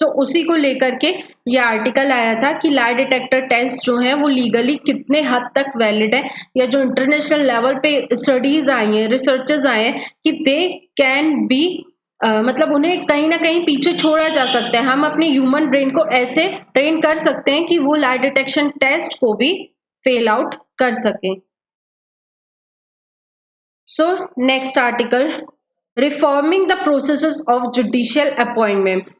तो उसी को लेकर के ये आर्टिकल आया था कि लाई डिटेक्टर टेस्ट जो है वो लीगली कितने हद तक वैलिड है, या जो इंटरनेशनल लेवल पे स्टडीज आई हैं, रिसर्चेस आए हैं कि दे कैन बी मतलब उन्हें कहीं ना कहीं पीछे छोड़ा जा सकता है। हम अपने ह्यूमन ब्रेन को ऐसे ट्रेन कर सकते हैं कि वो लाई डिटेक्शन टेस्ट को भी फेल आउट कर सके। So next article, reforming the processes of judicial appointment.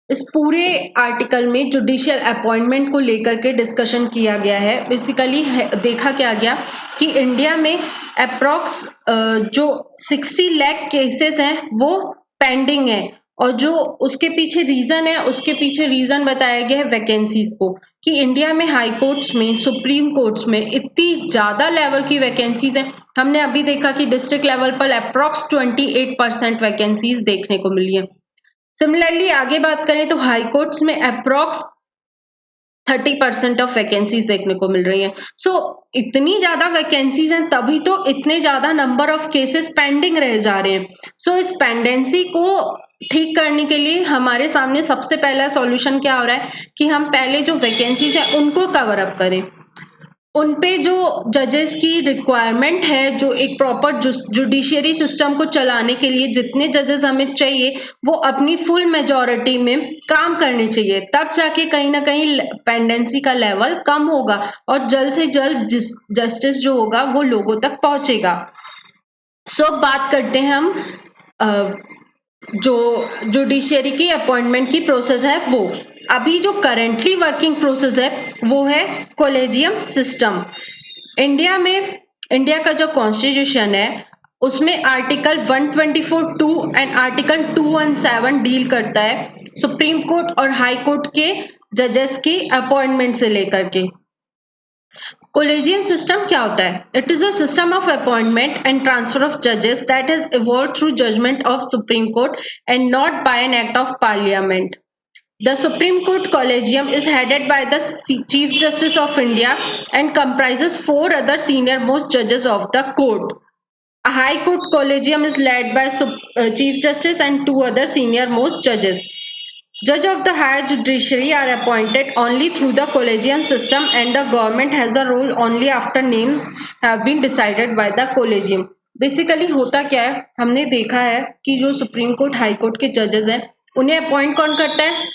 इस पूरे आर्टिकल में जुडिशियल अपॉइंटमेंट को लेकर के डिस्कशन किया गया है। बेसिकली देखा क्या गया कि इंडिया में अप्रॉक्स जो 60 लाख केसेस हैं वो पेंडिंग है, और जो उसके पीछे रीजन है, उसके पीछे रीजन बताया गया है वैकेंसीज को, कि इंडिया में हाई कोर्ट्स में, सुप्रीम कोर्ट्स में इतनी ज्यादा लेवल की वैकेंसीज हैं। हमने अभी देखा कि डिस्ट्रिक्ट लेवल पर अप्रॉक्स 28% वैकेंसीज देखने को मिली है। सिमिलरली आगे बात करें तो हाई कोर्ट्स में अप्रॉक्स 30% ऑफ वैकेंसीज देखने को मिल रही है। सो इतनी ज्यादा वैकेंसीज हैं तभी तो इतने ज्यादा नंबर ऑफ केसेस पेंडिंग रह जा रहे हैं। सो इस पेंडेंसी को ठीक करने के लिए हमारे सामने सबसे पहला सॉल्यूशन क्या हो रहा है कि हम पहले जो वैकेंसीज है उनको कवर अप करें, उन पे जो जजेस की रिक्वायरमेंट है, जो एक प्रॉपर जुडिशियरी सिस्टम को चलाने के लिए जितने जजेस हमें चाहिए वो अपनी फुल मेजॉरिटी में काम करने चाहिए, तब जाके कहीं ना कहीं पेंडेंसी का लेवल कम होगा और जल्द से जल्द जस्टिस जो होगा वो लोगों तक पहुंचेगा। सो बात करते हैं हम जो जुडिशियरी की अपॉइंटमेंट की प्रोसेस है वो। अभी जो करेंटली वर्किंग प्रोसेस है वो है कॉलेजियम सिस्टम। इंडिया का जो कॉन्स्टिट्यूशन है उसमें आर्टिकल 124(2) एंड आर्टिकल 217 डील करता है सुप्रीम कोर्ट और हाई कोर्ट के जजेस की अपॉइंटमेंट से लेकर के। Collegium system क्या होता है? It is a system of appointment and transfer of judges that has evolved through judgment of Supreme Court and not by an act of Parliament. The Supreme Court Collegium is headed by the Chief Justice of India and comprises 4 other senior most judges of the court. A High Court Collegium is led by Chief Justice and 2 other senior most judges. Judge of the higher judiciary are appointed only through the collegium system and the government has a role only after names have been decided by the collegium. Basically होता क्या है, हमने देखा है कि जो supreme court high court के जजेस हैं उन्हें अपॉइंट कौन करता है?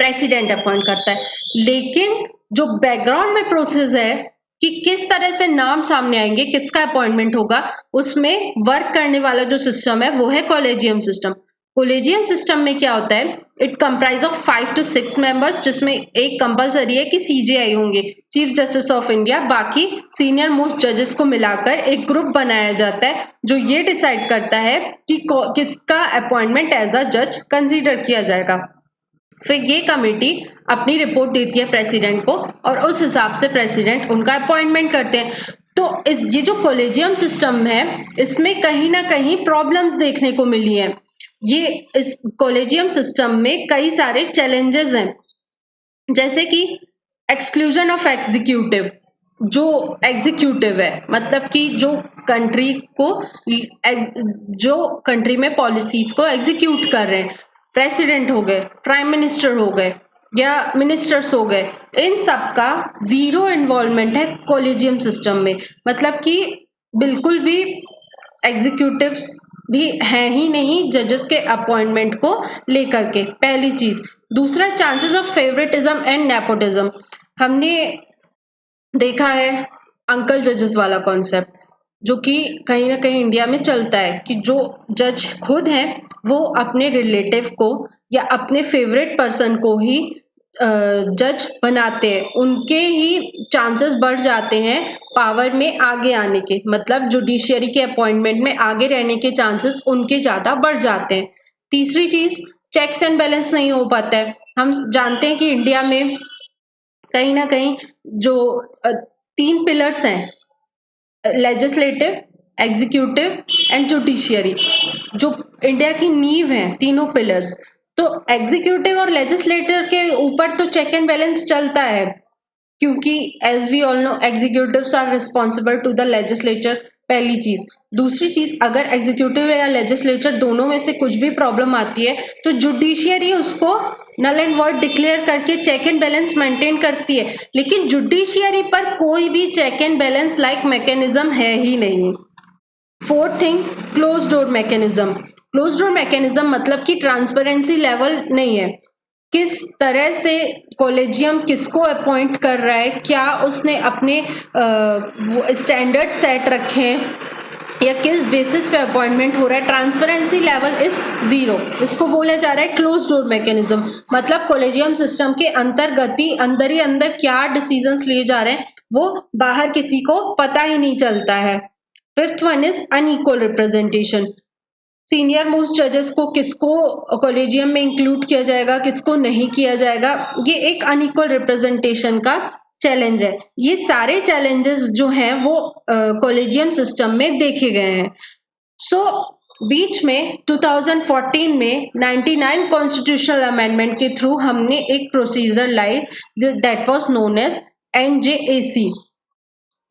प्रेसिडेंट अपॉइंट करता है। लेकिन जो बैकग्राउंड में प्रोसेस है कि किस तरह से नाम सामने आएंगे, किसका अपॉइंटमेंट होगा, उसमें वर्क करने वाला जो सिस्टम है वो है कॉलेजियम सिस्टम। कॉलेजियम सिस्टम में क्या होता है? It comprise of 5 to 6 members, जिसमें एक कंपलसरी है कि सीजेआई होंगे, चीफ जस्टिस ऑफ इंडिया, बाकी सीनियर मोस्ट जजेस को मिलाकर एक ग्रुप बनाया जाता है जो ये डिसाइड करता है कि किसका अपॉइंटमेंट एज अ जज कंसीडर किया जाएगा। फिर ये कमेटी अपनी रिपोर्ट देती है प्रेसिडेंट को और उस हिसाब से प्रेसिडेंट उनका अपॉइंटमेंट करते हैं। तो ये जो कॉलेजियम सिस्टम है इसमें कहीं ना कहीं प्रॉब्लम्स देखने को मिली है। ये इस कॉलेजियम सिस्टम में कई सारे चैलेंजेस हैं, जैसे कि एक्सक्लूजन ऑफ एग्जीक्यूटिव। जो एग्जीक्यूटिव है मतलब कि जो कंट्री में पॉलिसीज को एग्जीक्यूट कर रहे हैं, प्रेसिडेंट हो गए, प्राइम मिनिस्टर हो गए या मिनिस्टर्स हो गए, इन सब का जीरो इन्वॉल्वमेंट है कॉलेजियम सिस्टम में। मतलब कि बिल्कुल भी एग्जीक्यूटिव्स भी है ही नहीं जजेस के अपॉइंटमेंट को लेकर के, पहली चीज। दूसरा, chances of favouritism and nepotism. हमने देखा है अंकल जजेस वाला कॉन्सेप्ट, जो कि कहीं ना कहीं इंडिया में चलता है कि जो जज खुद हैं वो अपने रिलेटिव को या अपने फेवरेट पर्सन को ही जज बनाते हैं, उनके ही चांसेस बढ़ जाते हैं पावर में आगे आने के, मतलब जुडिशियरी के अपॉइंटमेंट में आगे रहने के चांसेस उनके ज्यादा बढ़ जाते हैं। तीसरी चीज, चेक्स एंड बैलेंस नहीं हो पाता है। हम जानते हैं कि इंडिया में कहीं ना कहीं जो 3 पिलर्स हैं, लेजिस्लेटिव, एग्जीक्यूटिव एंड जुडिशियरी, जो इंडिया की नींव है, तीनों पिलर्स। तो एग्जीक्यूटिव और लेजिस्लेटर के ऊपर तो चेक एंड बैलेंस चलता है, क्योंकि as we all know executives are responsible to the legislature, पहली चीज। दूसरी चीज, अगर एग्जीक्यूटिव या लेजिस्लेचर दोनों में से कुछ भी प्रॉब्लम आती है तो जुडिशियरी उसको नल एंड वॉइड डिक्लेयर करके चेक एंड बैलेंस मेंटेन करती है, लेकिन जुडिशियरी पर कोई भी check and balance like mechanism है ही नहीं। Fourth thing, close door mechanism. Close door mechanism मतलब कि ट्रांसपेरेंसी लेवल नहीं है, किस तरह से कॉलेजियम किसको अपॉइंट कर रहा है, क्या उसने अपने स्टैंडर्ड सेट रखे हैं या किस बेसिस पे अपॉइंटमेंट हो रहा है, ट्रांसपेरेंसी लेवल इज 0। इसको बोला जा रहा है क्लोज डोर मैकेनिज्म। मतलब कॉलेजियम सिस्टम के अंतर्गत ही अंदर क्या डिसीजंस लिए जा रहे हैं वो बाहर किसी को पता ही नहीं चलता है। Fifth one is unequal representation. Senior most जजेस को किसको कॉलेजियम में इंक्लूड किया जाएगा, किसको नहीं किया जाएगा, ये एक अनइक्वल रिप्रेजेंटेशन का चैलेंज है। ये सारे चैलेंजेस जो हैं वो कॉलेजियम सिस्टम में देखे गए हैं। सो बीच में 2014 में 99 कॉन्स्टिट्यूशनल अमेंडमेंट के थ्रू हमने एक प्रोसीजर लाई that was known as NJAC.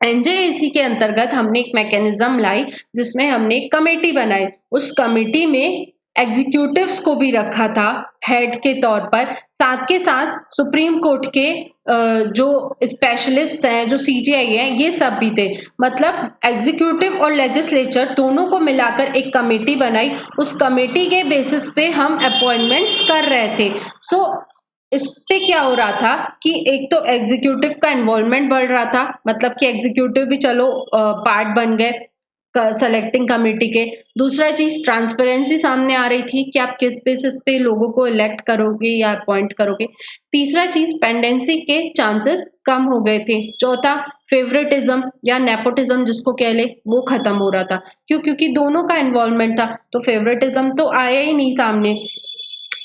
NJAC के अंतर्गत हमने एक मैकेनिज्म लाई जिसमें हमने एक कमेटी बनाई। उस कमेटी में एग्जीक्यूटिव्स को भी रखा था हेड के तौर पर, साथ के साथ सुप्रीम कोर्ट के जो स्पेशलिस्ट हैं, जो सीजीआई है, ये सब भी थे। मतलब एग्जीक्यूटिव और लेजिस्लेचर दोनों को मिलाकर एक कमेटी बनाई, उस कमेटी के बेसिस पे हम अपॉइंटमेंट्स कर रहे थे। सो इस पे क्या हो रहा था कि एक तो एग्जीक्यूटिव का इन्वॉल्वमेंट बढ़ रहा था, मतलब कि एग्जीक्यूटिव भी चलो पार्ट बन गए सेलेक्टिंग कमेटी के। दूसरा चीज ट्रांसपेरेंसी सामने आ रही थी कि आप किस बेसिस पे लोगों को इलेक्ट करोगे या अपॉइंट करोगे। तीसरा चीज पेंडेंसी के चांसेस कम हो गए थे। चौथा फेवरेटिज्म या नेपोटिज्म जिसको कह ले, वो खत्म हो रहा था। क्यों? क्योंकि दोनों का इन्वॉल्वमेंट था, तो फेवरेटिज्म तो आया ही नहीं सामने।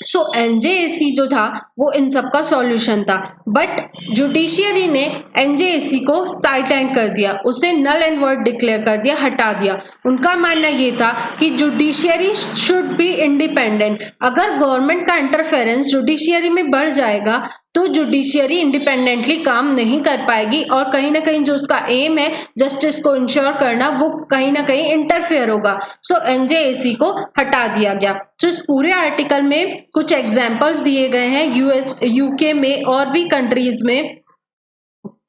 सो एनजेएसी जो था वो इन सब का सॉल्यूशन था, बट जुडिशियरी ने एनजेएसी को साइडलाइन कर दिया, उसे नल एंड वर्ड डिक्लेयर कर दिया, हटा दिया। उनका मानना ये था कि जुडिशियरी शुड बी इंडिपेंडेंट। अगर गवर्नमेंट का इंटरफेरेंस जुडिशियरी में बढ़ जाएगा तो जुडिशियरी इंडिपेंडेंटली काम नहीं कर पाएगी, और कहीं ना कहीं जो उसका एम है जस्टिस को इंश्योर करना, वो कहीं ना कहीं इंटरफेयर होगा। सो एनजेएसी को हटा दिया गया। तो इस पूरे आर्टिकल में कुछ एग्जांपल्स दिए गए हैं यूएस, यूके में और भी कंट्रीज में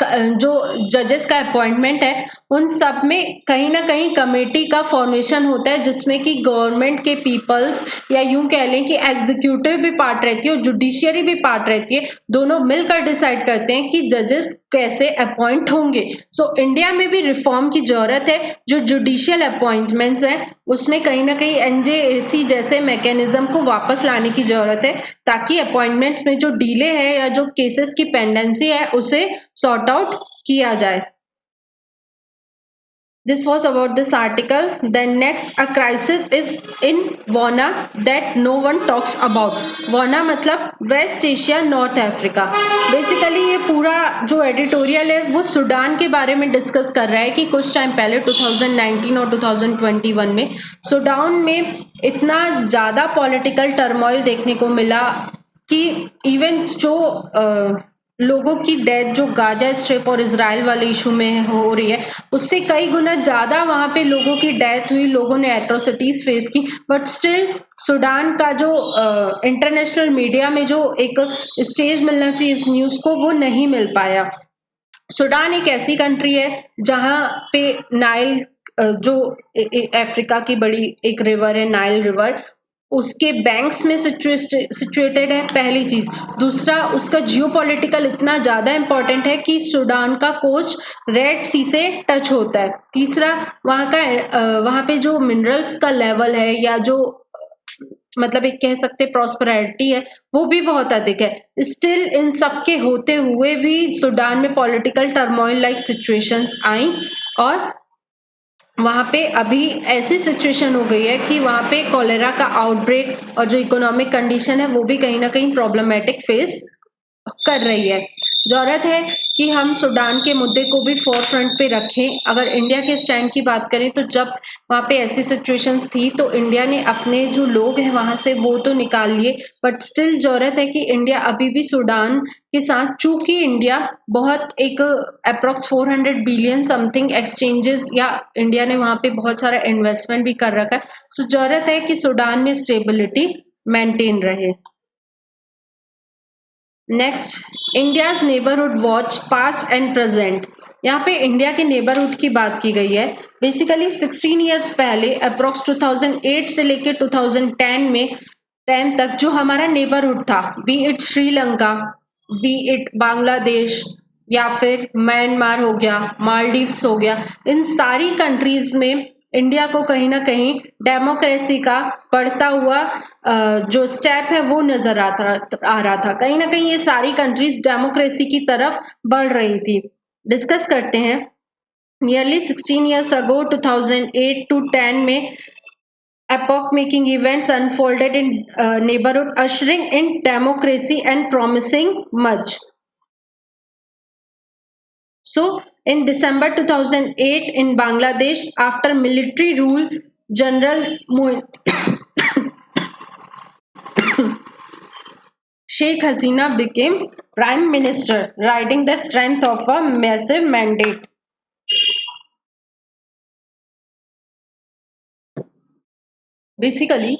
जो जजेस का अपॉइंटमेंट है, उन सब में कहीं ना कहीं कमेटी का फॉर्मेशन होता है, जिसमें कि गवर्नमेंट के पीपल्स या यूं कह लें कि एग्जीक्यूटिव भी पार्ट रहती है और जुडिशियरी भी पार्ट रहती है, दोनों मिलकर डिसाइड करते हैं कि जजेस कैसे अपॉइंट होंगे। सो इंडिया में भी रिफॉर्म की जरूरत है। जो जुडिशियल अपॉइंटमेंट्स हैं उसमें कहीं ना कहीं एनजेएसी जैसे मैकेनिज्म को वापस लाने की जरूरत है, ताकि अपॉइंटमेंट्स में जो डिले है या जो केसेस की पेंडेंसी है उसे सॉर्ट आउट किया जाए। This was about this article. Then next, a crisis is in Ghana that no one talks about. Ghana मतलब West Asia, North Africa. Basically ये पूरा जो एडिटोरियल है वो सूडान के बारे में डिस्कस कर रहा है कि कुछ टाइम पहले 2019 और 2021 में सूडान में इतना ज़्यादा पॉलिटिकल टर्मोइल देखने को मिला कि इवन जो लोगों की डेथ जो गाजा स्ट्रिप और इजराइल वाले इशू में हो रही है, उससे कई गुना ज्यादा वहां पे लोगों की डेथ हुई, लोगों ने एट्रोसिटीज फेस की, बट स्टिल सूडान का जो इंटरनेशनल मीडिया में जो एक स्टेज मिलना चाहिए इस न्यूज को, वो नहीं मिल पाया। सूडान एक ऐसी कंट्री है जहां पे नाइल जो अफ्रीका की बड़ी एक रिवर है, नाइल रिवर, उसके बैंक्स में सिचुएटेड है, पहली चीज। दूसरा, उसका जियोपॉलिटिकल इतना ज्यादा इंपॉर्टेंट है कि सूडान का कोस्ट रेड सी से टच होता है। तीसरा, वहां पे जो मिनरल्स का लेवल है या जो मतलब एक कह सकते प्रॉस्पेरिटी है, वो भी बहुत अधिक है। स्टिल इन सब के होते हुए भी सूडान में पॉलिटिकल टर्मोइल लाइक सिचुएशंस आई, और वहां पे अभी ऐसी सिचुएशन हो गई है कि वहां पे कॉलेरा का आउटब्रेक और जो इकोनॉमिक कंडीशन है वो भी कहीं ना कहीं प्रॉब्लमेटिक फेस कर रही है। जरूरत है कि हम सूडान के मुद्दे को भी फोर फ्रंट पे रखें। अगर इंडिया के स्टैंड की बात करें तो जब वहां पे ऐसी सिचुएशंस थी तो इंडिया ने अपने जो लोग हैं वहां से वो तो निकाल लिए, बट स्टिल जरूरत है कि इंडिया अभी भी सूडान के साथ, चूंकि इंडिया बहुत एक अप्रोक्स 400 बिलियन समथिंग एक्सचेंजेस या इंडिया ने वहां पे बहुत सारा इन्वेस्टमेंट भी कर रखा है, सो जरूरत है कि सूडान में स्टेबिलिटी मेंटेन रहे। Next, India's neighbourhood watch past and present. यहाँ पे इंडिया के नेबरहुड की बात की गई है। बेसिकली 16 इयर्स पहले अप्रोक्स 2008 से लेके 2010 में 10 तक जो हमारा नेबरहुड था, B it Sri Lanka, B it Bangladesh, या फिर म्यांमार हो गया, मालदीव्स हो गया, इन सारी कंट्रीज में इंडिया को कहीं ना कहीं डेमोक्रेसी का बढ़ता हुआ जो स्टेप है वो नजर आ रहा था। कहीं ना कहीं ये सारी कंट्रीज डेमोक्रेसी की तरफ बढ़ रही थी। डिस्कस करते हैं। नियरली 16 years ago 2008 to 10 में epoch making events unfolded in neighborhood, ushering in democracy and promising much. So, in December 2008 in Bangladesh, after military rule, General Sheikh Hasina became Prime Minister, riding the strength of a massive mandate. Basically,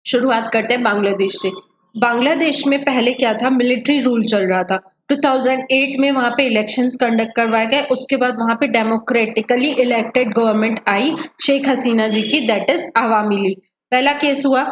शुरुआत करते हैं बांग्लादेश से। बांग्लादेश में पहले क्या था, military rule चल रहा था। 2008 में वहां पे इलेक्शंस कंडक्ट करवाए गए, उसके बाद वहां पे डेमोक्रेटिकली इलेक्टेड गवर्नमेंट आई शेख हसीना जी की, दैट इज अवामी लीग। पहला केस हुआ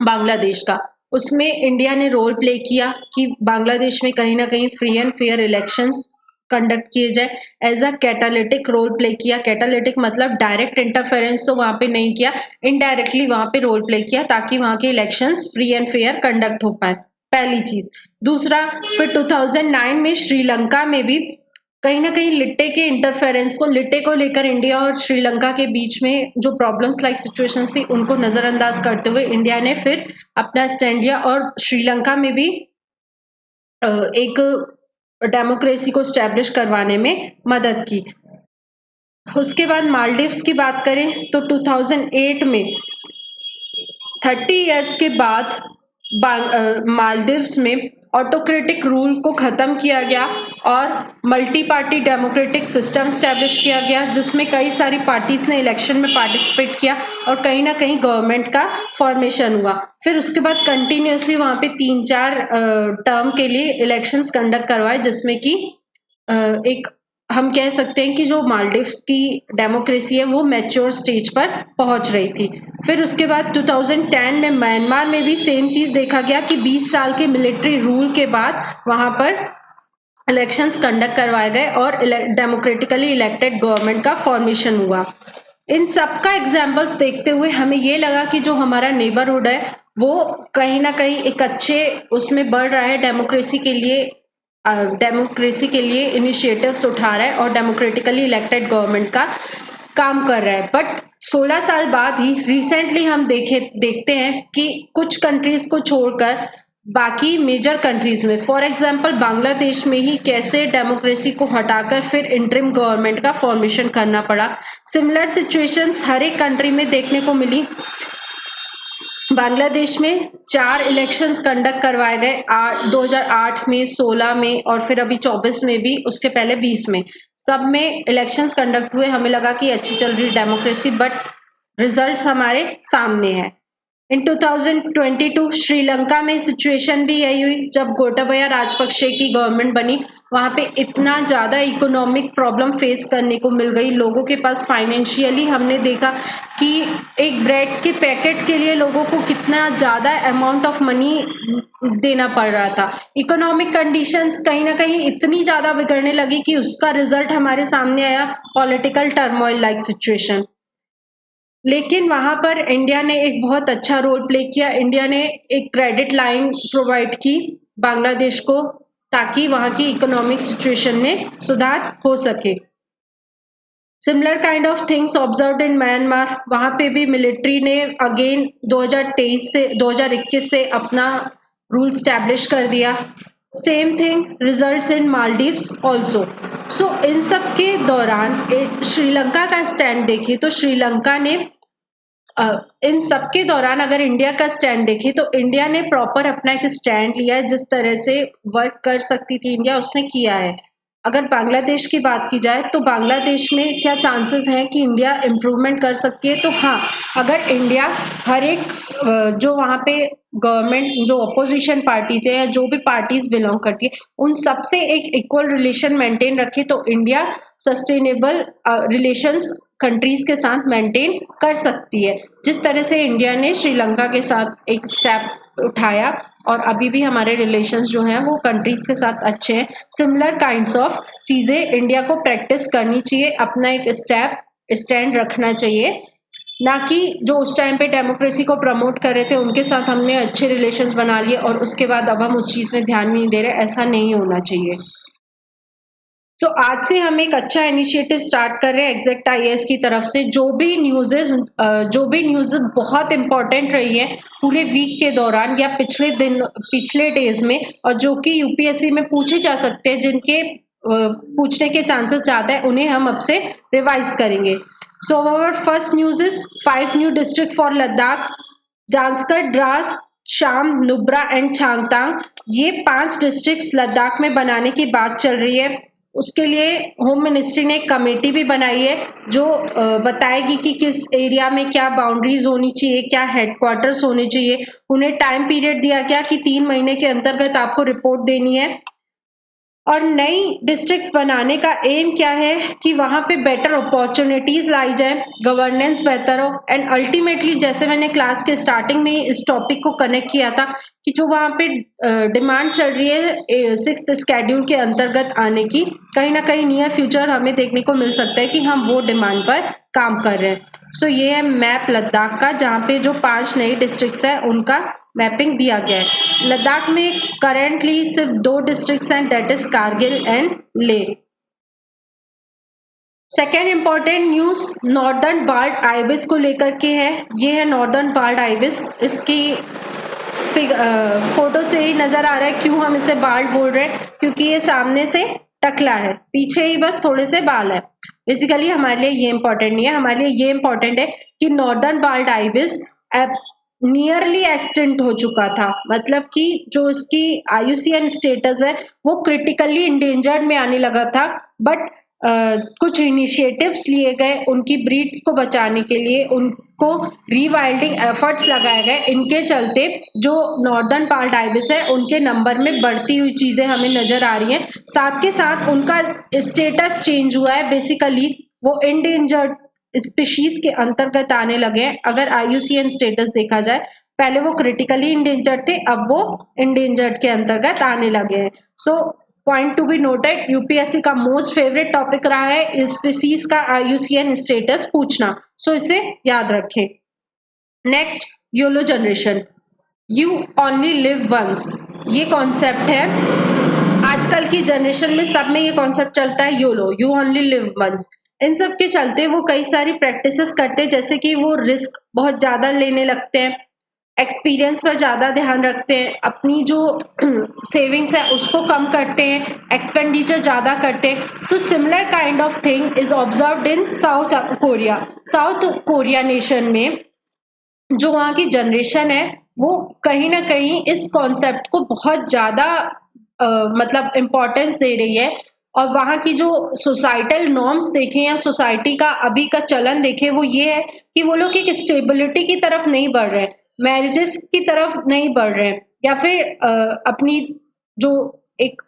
बांग्लादेश का, उसमें इंडिया ने रोल प्ले किया कि बांग्लादेश में कहीं ना कहीं free and fair elections conduct किए जाए। As a catalytic role play किया। कैटालिटिक मतलब डायरेक्ट इंटरफेरेंस तो वहां पे नहीं किया, इनडायरेक्टली वहां पे रोल प्ले किया ताकि वहां के elections free and fair conduct हो पाए, पहली चीज। दूसरा, फिर 2009 में श्रीलंका में भी कहीं ना कहीं लिट्टे को लेकर इंडिया और श्रीलंका के बीच में जो प्रॉब्लम्स लाइक सिचुएशंस थी उनको नजरअंदाज करते हुए इंडिया ने फिर अपना स्टैंड लिया और श्रीलंका में भी एक डेमोक्रेसी को स्टैब्लिश करवाने में मदद की। उसके बाद मालदीव्स की बात करें तो 2008 में 30 इयर्स के बाद मालदीव्स में ऑटोक्रेटिक रूल को खत्म किया गया और multi party democratic system establish किया गया, जिसमें कई सारी पार्टीज ने इलेक्शन में पार्टिसिपेट किया और कहीं ना कहीं गवर्नमेंट का फॉर्मेशन हुआ। फिर उसके बाद कंटिन्यूसली वहां पे 3-4 टर्म के लिए इलेक्शंस कंडक्ट करवाए, जिसमें कि एक हम कह सकते हैं कि जो मालदीव्स की डेमोक्रेसी है वो मैच्योर स्टेज पर पहुंच रही थी। फिर उसके बाद 2010 में म्यांमार में भी सेम चीज देखा गया कि 20 साल के मिलिट्री रूल के बाद वहां पर इलेक्शंस कंडक्ट करवाए गए और डेमोक्रेटिकली इलेक्टेड गवर्नमेंट का फॉर्मेशन हुआ। इन सब का एग्जाम्पल्स देखते हुए हमें ये लगा कि जो हमारा नेबरहुड है वो कहीं ना कहीं एक अच्छे उसमें बढ़ रहा है, डेमोक्रेसी के लिए इनिशिएटिव्स उठा रहा है और डेमोक्रेटिकली इलेक्टेड गवर्नमेंट का काम कर रहा है। बट 16 साल बाद ही रिसेंटली हम देखते हैं कि कुछ कंट्रीज को छोड़कर बाकी मेजर कंट्रीज में, फॉर एग्जांपल बांग्लादेश में ही कैसे डेमोक्रेसी को हटाकर फिर इंटरिम गवर्नमेंट का फॉर्मेशन करना पड़ा। सिमिलर सिचुएशंस हर एक कंट्री में देखने को मिली। बांग्लादेश में 4 इलेक्शंस कंडक्ट करवाए गए, 2008 में, 16 में और फिर अभी 24 में भी, उसके पहले 20 में। सब में इलेक्शंस कंडक्ट हुए, हमें लगा कि अच्छी चल रही डेमोक्रेसी, बट रिजल्ट्स हमारे सामने हैं। इन 2022 श्रीलंका में सिचुएशन भी यही हुई। जब गोटाबया राजपक्षे की गवर्नमेंट बनी वहां पे इतना ज्यादा इकोनॉमिक प्रॉब्लम फेस करने को मिल गई लोगों के पास। फाइनेंशियली हमने देखा कि एक ब्रेड के पैकेट के लिए लोगों को कितना ज्यादा अमाउंट ऑफ मनी देना पड़ रहा था। इकोनॉमिक कंडीशंस कहीं ना कहीं इतनी ज्यादा बिगड़ने लगी कि उसका रिजल्ट हमारे सामने आया, पॉलिटिकल टर्मोइल लाइक सिचुएशन। लेकिन वहां पर इंडिया ने एक बहुत अच्छा रोल प्ले किया। इंडिया ने एक क्रेडिट लाइन प्रोवाइड की बांग्लादेश को ताकि वहां की इकोनॉमिक सिचुएशन में सुधार हो सके। Similar kind of things observed in Myanmar. वहां पे भी मिलिट्री ने अगेन 2021 से अपना रूल स्टैब्लिश कर दिया। Same thing results in Maldives also. So इन सब के दौरान श्रीलंका का स्टैंड देखिए तो श्रीलंका ने इन सब के दौरान अगर इंडिया का स्टैंड देखें तो इंडिया ने प्रॉपर अपना एक स्टैंड लिया है। जिस तरह से वर्क कर सकती थी इंडिया, उसने किया है। अगर बांग्लादेश की बात की जाए तो बांग्लादेश में क्या चांसेस हैं कि इंडिया इम्प्रूवमेंट कर सकती है, तो हाँ, अगर इंडिया हर एक जो वहाँ पे गवर्नमेंट, जो अपोजिशन पार्टीज है या जो भी पार्टीज बिलोंग करती है, उन सबसे एक इक्वल रिलेशन मेंटेन रखे तो इंडिया सस्टेनेबल रिलेशंस कंट्रीज के साथ मेंटेन कर सकती है। जिस तरह से इंडिया ने श्रीलंका के साथ एक स्टेप उठाया और अभी भी हमारे रिलेशंस जो हैं वो कंट्रीज के साथ अच्छे हैं। सिमिलर काइंड्स ऑफ चीजें इंडिया को प्रैक्टिस करनी चाहिए, अपना एक स्टैंड रखना चाहिए, ना कि जो उस टाइम पे डेमोक्रेसी को प्रमोट कर रहे थे उनके साथ हमने अच्छे रिलेशंस बना लिए और उसके बाद अब हम उस चीज में ध्यान नहीं दे रहे। ऐसा नहीं होना चाहिए। तो आज से हम एक अच्छा इनिशिएटिव स्टार्ट कर रहे हैं एग्जैक्ट आईएएस की तरफ से। जो भी न्यूज़ बहुत इंपॉर्टेंट रही है पूरे वीक के दौरान या पिछले डेज में, और जो कि यूपीएससी में पूछे जा सकते हैं, जिनके पूछने के चांसेस ज्यादा है, उन्हें हम अब से रिवाइज करेंगे। So our first news is 5 new district for Ladakh, Zanskar, Drass, Sham, Nubra and चांगतांग। ये 5 डिस्ट्रिक्ट्स लद्दाख में बनाने की बात चल रही है। उसके लिए होम मिनिस्ट्री ने एक कमेटी भी बनाई है जो बताएगी कि किस एरिया में क्या बाउंड्रीज होनी चाहिए, क्या हेडक्वार्टर्स होने चाहिए। उन्हें टाइम पीरियड दिया गया कि 3 महीने के अंतर्गत आपको रिपोर्ट देनी है। और नई डिस्ट्रिक्ट्स बनाने का एम क्या है कि वहां पे बेटर अपॉर्चुनिटीज लाई जाए, गवर्नेंस बेहतर हो, एंड अल्टीमेटली जैसे मैंने क्लास के स्टार्टिंग में इस टॉपिक को कनेक्ट किया था कि जो वहां पे डिमांड चल रही है 6th शेड्यूल के अंतर्गत आने की, कहीं ना कहीं नियर फ्यूचर हमें देखने को मिल सकता है कि हम वो डिमांड पर काम कर रहे हैं। सो ये है मैप लद्दाख का, जहाँ पे जो 5 नई डिस्ट्रिक्ट्स है उनका मैपिंग दिया गया है। लद्दाख में करेंटली सिर्फ 2 डिस्ट्रिक्ट्स हैं, that is Kargil and Leh. Second important news northern bald ibis को लेकर के है। ये है नॉर्दर्न बार्ड आइबिस। इसकी फोटो से ही नजर आ रहा है क्यों हम इसे बार्ड बोल रहे हैं, क्योंकि ये सामने से टकला है, पीछे ही बस थोड़े से बाल है। बेसिकली हमारे लिए ये इंपॉर्टेंट नहीं है, हमारे लिए ये इंपॉर्टेंट है कि northern bald ibis nearly extinct हो चुका था, मतलब कि जो इसकी IUCN स्टेटस है वो क्रिटिकली इंडेंजर्ड में आने लगा था। बट कुछ इनिशिएटिव्स लिए गए उनकी ब्रीड्स को बचाने के लिए, उनको रीवाइल्डिंग एफर्ट्स लगाए गए। इनके चलते जो नॉर्दर्न बार्ड आइबिस है उनके नंबर में बढ़ती हुई चीजें हमें नजर आ रही हैं। साथ के साथ उनका स्टेटस चेंज हुआ है, बेसिकली वो इंडेंजर्ड स्पीशीज के अंतर्गत आने लगे हैं। अगर IUCN स्टेटस देखा जाए, पहले वो क्रिटिकली इंडेंजर्ड थे, अब वो इंडेंजर्ड के अंतर्गत आने लगे हैं। So point to be noted, UPSC का मोस्ट फेवरेट टॉपिक रहा है स्पीसीज का IUCN स्टेटस पूछना, सो इसे याद रखें। Next, YOLO generation, you only live once, ये कॉन्सेप्ट है। आजकल की जनरेशन में सब में ये कॉन्सेप्ट चलता है, YOLO, you only live once. इन सब के चलते वो कई सारी प्रैक्टिसेस करते हैं, जैसे कि वो रिस्क बहुत ज्यादा लेने लगते हैं, एक्सपीरियंस पर ज्यादा ध्यान रखते हैं, अपनी जो सेविंग्स है उसको कम करते हैं, एक्सपेंडिचर ज्यादा करते हैं। So similar kind of thing is observed in south Korea. South Korea nation में जो वहाँ की जनरेशन है वो कहीं ना कहीं इस कॉन्सेप्ट को बहुत ज्यादा मतलब इम्पोर्टेंस दे रही है। और वहाँ की जो सोसाइटल नॉर्म्स देखें या सोसाइटी का अभी का चलन देखें, वो ये है कि वो लोग एक स्टेबिलिटी की तरफ नहीं बढ़ रहे हैं, मैरिजेस की तरफ नहीं बढ़ रहे हैं, या फिर अपनी जो एक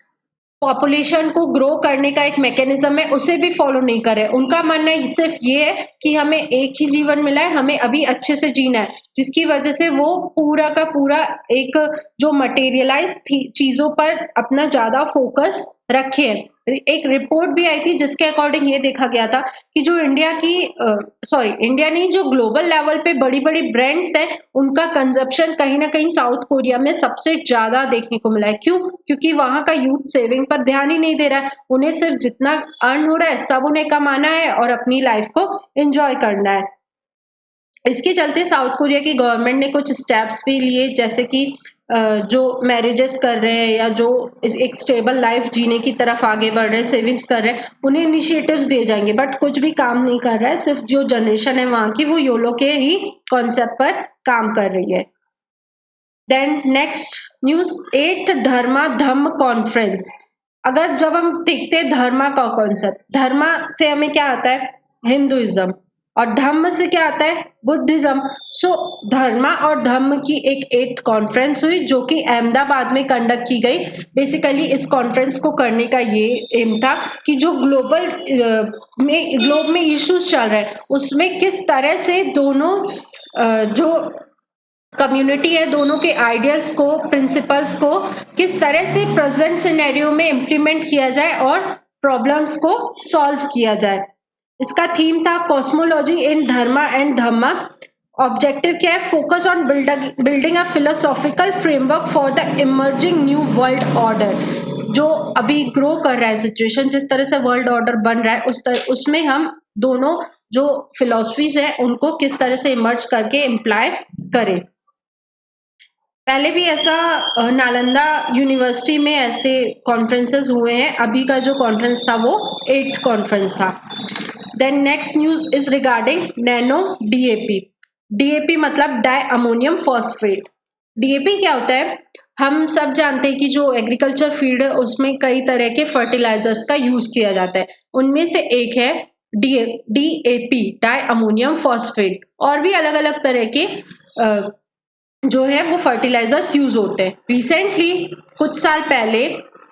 पॉपुलेशन को ग्रो करने का एक मैकेनिज्म है उसे भी फॉलो नहीं करे। उनका मानना है सिर्फ ये है कि हमें एक ही जीवन मिला है, हमें अभी अच्छे से जीना है, जिसकी वजह से वो पूरा का पूरा एक जो मटेरियलाइज चीजों पर अपना ज्यादा फोकस रखे हैं। एक रिपोर्ट भी आई थी जिसके अकॉर्डिंग ये देखा गया था कि जो इंडिया नहीं, जो ग्लोबल लेवल पे बड़ी बड़ी ब्रांड्स हैं उनका कंजप्शन कहीं ना कहीं साउथ कोरिया में सबसे ज्यादा देखने को मिला है। क्यों? क्योंकि वहां का यूथ सेविंग पर ध्यान ही नहीं दे रहा है, उन्हें सिर्फ जितना अर्न हो रहा है सब उन्हें कमाना है और अपनी लाइफ को एंजॉय करना है। इसके चलते साउथ कोरिया की गवर्नमेंट ने कुछ स्टेप्स भी लिए, जैसे कि जो मैरिजेस कर रहे हैं या जो एक स्टेबल लाइफ जीने की तरफ आगे बढ़ रहे हैं, सेविंग्स कर रहे हैं, उन्हें इनिशिएटिव्स दिए जाएंगे। बट कुछ भी काम नहीं कर रहा है, सिर्फ जो जनरेशन है वहां की वो योलो के ही कॉन्सेप्ट पर काम कर रही है। देन नेक्स्ट न्यूज, 8th धर्मा धम्म कॉन्फ्रेंस। अगर जब हम देखते हैं धर्मा का कॉन्सेप्ट, धर्मा से हमें क्या आता है? हिंदुइज्म। और धम्म से क्या आता है? बुद्धिज्म। सो धर्मा और धम्म की एक 8th कॉन्फ्रेंस हुई जो कि अहमदाबाद में कंडक्ट की गई। बेसिकली इस कॉन्फ्रेंस को करने का ये एम था कि जो ग्लोब में इश्यूज चल रहे हैं उसमें किस तरह से दोनों जो कम्युनिटी है, दोनों के आइडियल्स को, प्रिंसिपल्स को किस तरह से प्रेजेंट सिनेरियो में इम्प्लीमेंट किया जाए और प्रॉब्लम्स को सॉल्व किया जाए। इसका थीम था cosmology in Dharma and Dhamma. Objective क्या है? Focus on building a philosophical framework for the emerging new world order. जो अभी ग्रो कर रहा है सिचुएशन, जिस तरह से वर्ल्ड ऑर्डर बन रहा है उसमें हम दोनों जो फिलोसफीज है उनको किस तरह से इमर्ज करके इम्प्लाई करें। पहले भी ऐसा नालंदा यूनिवर्सिटी में ऐसे कॉन्फ्रेंसेस हुए हैं, अभी का जो कॉन्फ्रेंस था वो 8th कॉन्फ्रेंस था। Then next news is regarding nano DAP। DAP मतलब डाई अमोनियम फॉस्फेट। DAP क्या होता है? हम सब जानते हैं कि जो एग्रीकल्चर फील्ड है उसमें कई तरह के फर्टिलाइजर्स का यूज किया जाता है। उनमें से एक है DAP, डाई अमोनियम फॉस्फेट, और भी अलग अलग तरह के जो है वो फर्टिलाइजर्स यूज होते हैं। रिसेंटली कुछ साल पहले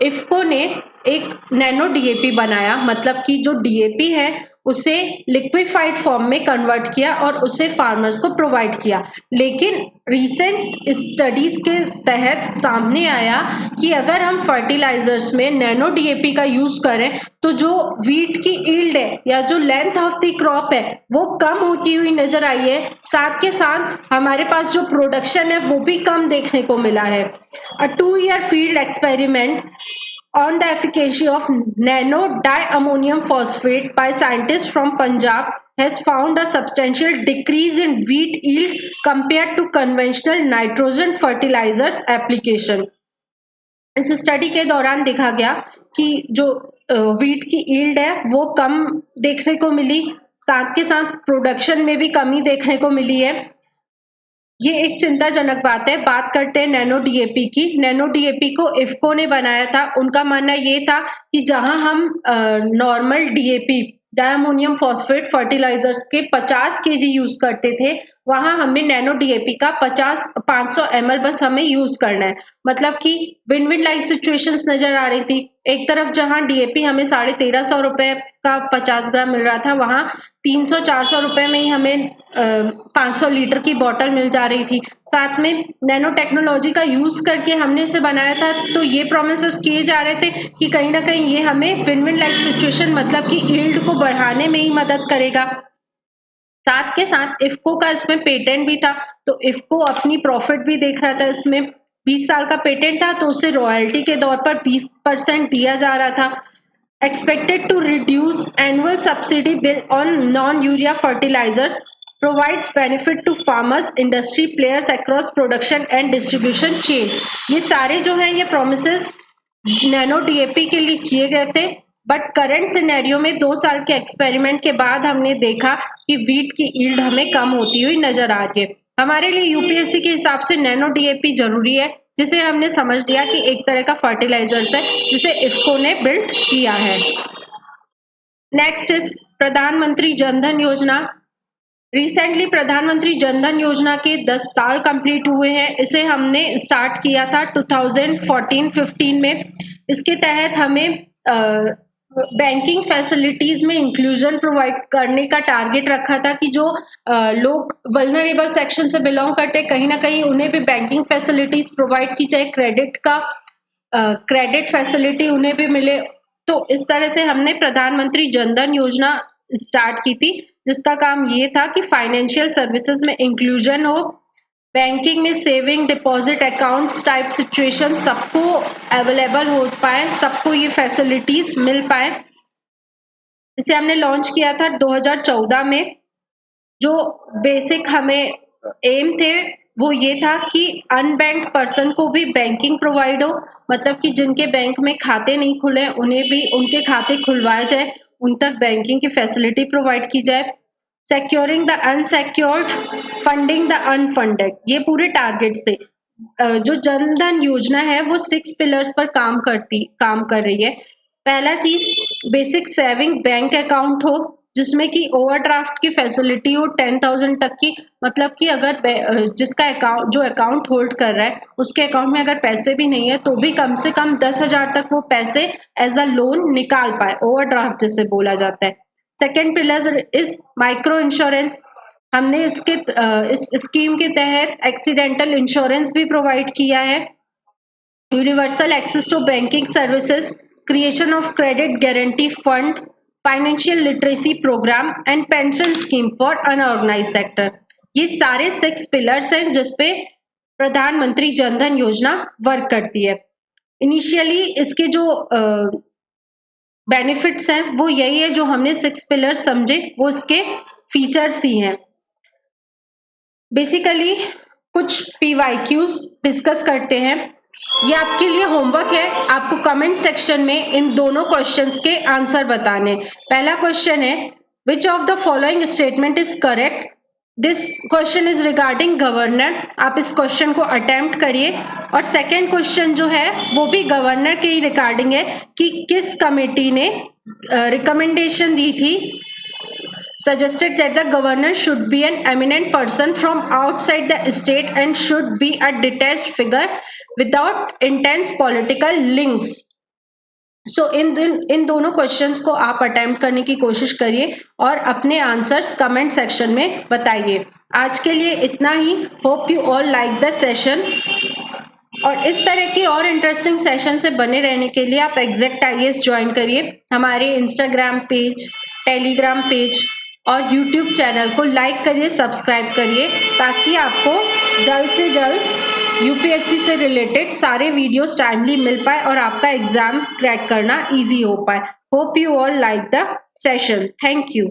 इफ्को ने एक नैनो DAP बनाया, मतलब कि जो DAP है उसे लिक्विफाइड फॉर्म में कन्वर्ट किया और उसे फार्मर्स को प्रोवाइड किया। लेकिन रिसेंट स्टडीज के तहत सामने आया कि अगर हम फर्टिलाइजर्स में नैनो DAP का यूज करें तो जो वीट की ईल्ड है या जो लेंथ ऑफ द क्रॉप है वो कम होती हुई नजर आई है। साथ के साथ हमारे पास जो प्रोडक्शन है वो भी कम देखने को मिला है। A 2-year field experiment on the efficacy of nano diammonium phosphate by scientists from Punjab has found a substantial decrease in wheat yield compared to conventional nitrogen fertilizers application. इस स्टडी के दौरान देखा गया कि जो वीट की yield है वो कम देखने को मिली, साथ के साथ प्रोडक्शन में भी कमी देखने को मिली है। ये एक चिंताजनक बात है। बात करते हैं नैनो DAP की। नैनो DAP को इफ्को ने बनाया था। उनका मानना ये था कि जहां हम normal DAP diammonium phosphate fertilisers के 50 kg यूज करते थे, वहां हमें नैनो DAP का 500 ml बस हमें यूज करना है। मतलब कि विन विन लाइक सिचुएशंस नजर आ रही थी। एक तरफ जहां DAP हमें 1350 रुपए का 50 ग्राम मिल रहा था, वहां 300-400 रुपए में ही हमें 500 लीटर की बोतल मिल जा रही थी। साथ में नैनो टेक्नोलॉजी का यूज करके हमने इसे बनाया था, तो ये प्रोमिसेस किए जा रहे थे कि कहीं ना कहीं ये हमें विन विन लाइक सिचुएशन, मतलब कि यील्ड को बढ़ाने में ही मदद करेगा। साथ के साथ इफ्को का इसमें पेटेंट भी था, तो इफ्को अपनी प्रॉफिट भी देख रहा था। इसमें 20 साल का पेटेंट था, तो उसे रॉयल्टी के तौर पर 20% दिया जा रहा था। Expected to reduce annual subsidy bill on non-urea fertilizers, provides benefit to farmers, industry players across production and distribution chain. ये सारे जो हैं ये promises नैनो DAP के लिए किए गए थे, बट करंट सिनेरियो में 2 साल के एक्सपेरिमेंट के बाद हमने देखा कि वीट की यील्ड हमें कम होती हुई नजर आ रही है। हमारे लिए यूपीएससी के हिसाब से नैनो DAP जरूरी है, जिसे हमने समझ लिया कि एक तरह का फर्टिलाइजर्स है जिसे इफ्को ने बिल्ड किया है। नेक्स्ट इज प्रधानमंत्री जनधन योजना। रिसेंटली प्रधानमंत्री जनधन योजना के 10 साल कंप्लीट हुए हैं। इसे हमने स्टार्ट किया था 2014-15 में। इसके तहत हमें बैंकिंग फैसिलिटीज में इंक्लूजन प्रोवाइड करने का टारगेट रखा था कि जो लोग वल्नरेबल सेक्शन से बिलोंग करते हैं, कहीं ना कहीं उन्हें भी बैंकिंग फैसिलिटीज प्रोवाइड की जाए, क्रेडिट फैसिलिटी उन्हें भी मिले। तो इस तरह से हमने प्रधानमंत्री जनधन योजना स्टार्ट की थी, जिसका काम ये था कि फाइनेंशियल सर्विसेज में इंक्लूजन हो, बैंकिंग में saving deposit accounts type situation सबको अवेलेबल हो पाए, सबको ये फैसिलिटीज मिल पाए। इसे हमने लॉन्च किया था 2014 में। जो बेसिक हमें एम थे वो ये था कि अनबैंक्ड पर्सन को भी बैंकिंग प्रोवाइड हो, मतलब कि जिनके बैंक में खाते नहीं खुले उन्हें भी उनके खाते खुलवाए जाए, उन तक बैंकिंग की फैसिलिटी प्रोवाइड की जाए। Securing the unsecured, funding the unfunded, ये पूरे टारगेट्स थे। जो जनधन योजना है वो 6 पिलर्स पर काम कर रही है। पहला चीज बेसिक सेविंग बैंक अकाउंट हो, जिसमें कि ओवरड्राफ्ट की फैसिलिटी हो 10,000 तक की, मतलब कि अगर जिसका अकाउंट होल्ड कर रहा है उसके अकाउंट में अगर पैसे भी नहीं है तो भी कम से कम 10,000 तक वो पैसे एज अ लोन निकाल पाए, ओवरड्राफ्ट जिसे बोला जाता है। Second pillar is micro insurance. हमने इस स्कीम के तहत एक्सीडेंटल इंश्योरेंस भी प्रोवाइड किया है। Universal access to banking services, creation of credit guarantee fund, financial literacy programme and pension scheme for unorganised sector. ये सारे 6 पिलर्स हैं जिसपे प्रधानमंत्री जनधन योजना वर्क करती है। इनिशियली इसके जो बेनिफिट्स हैं वो यही है, जो हमने 6 पिलर्स समझे वो इसके फीचर्स ही हैं। बेसिकली कुछ PYQs डिस्कस करते हैं। ये आपके लिए होमवर्क है, आपको कमेंट सेक्शन में इन दोनों क्वेश्चंस के आंसर बताने। पहला क्वेश्चन है, which of the following statement is correct? This question is regarding governor, आप इस क्वेश्चन को अटेम्प्ट करिए। और सेकेंड क्वेश्चन जो है वो भी गवर्नर के ही रिगार्डिंग है कि किस कमेटी ने रिकमेंडेशन दी थी, suggested that the governor should be an eminent person from outside the state and should be a detached figure without intense political links. सो इन दोनों क्वेश्चंस को आप अटेम्प्ट करने की कोशिश करिए और अपने आंसर्स कमेंट सेक्शन में बताइए। आज के लिए इतना ही। Hope you all like the session, और इस तरह की और इंटरेस्टिंग सेशन से बने रहने के लिए आप एग्जैक्ट आईएएस ज्वाइन करिए। हमारे इंस्टाग्राम पेज, टेलीग्राम पेज और यूट्यूब चैनल को लाइक करिए, सब्सक्राइब करिए, ताकि आपको जल्द से जल्द यूपीएससी से रिलेटेड सारे वीडियोस टाइमली मिल पाए और आपका एग्जाम क्रैक करना इजी हो पाए। Hope you all like the session. Thank you.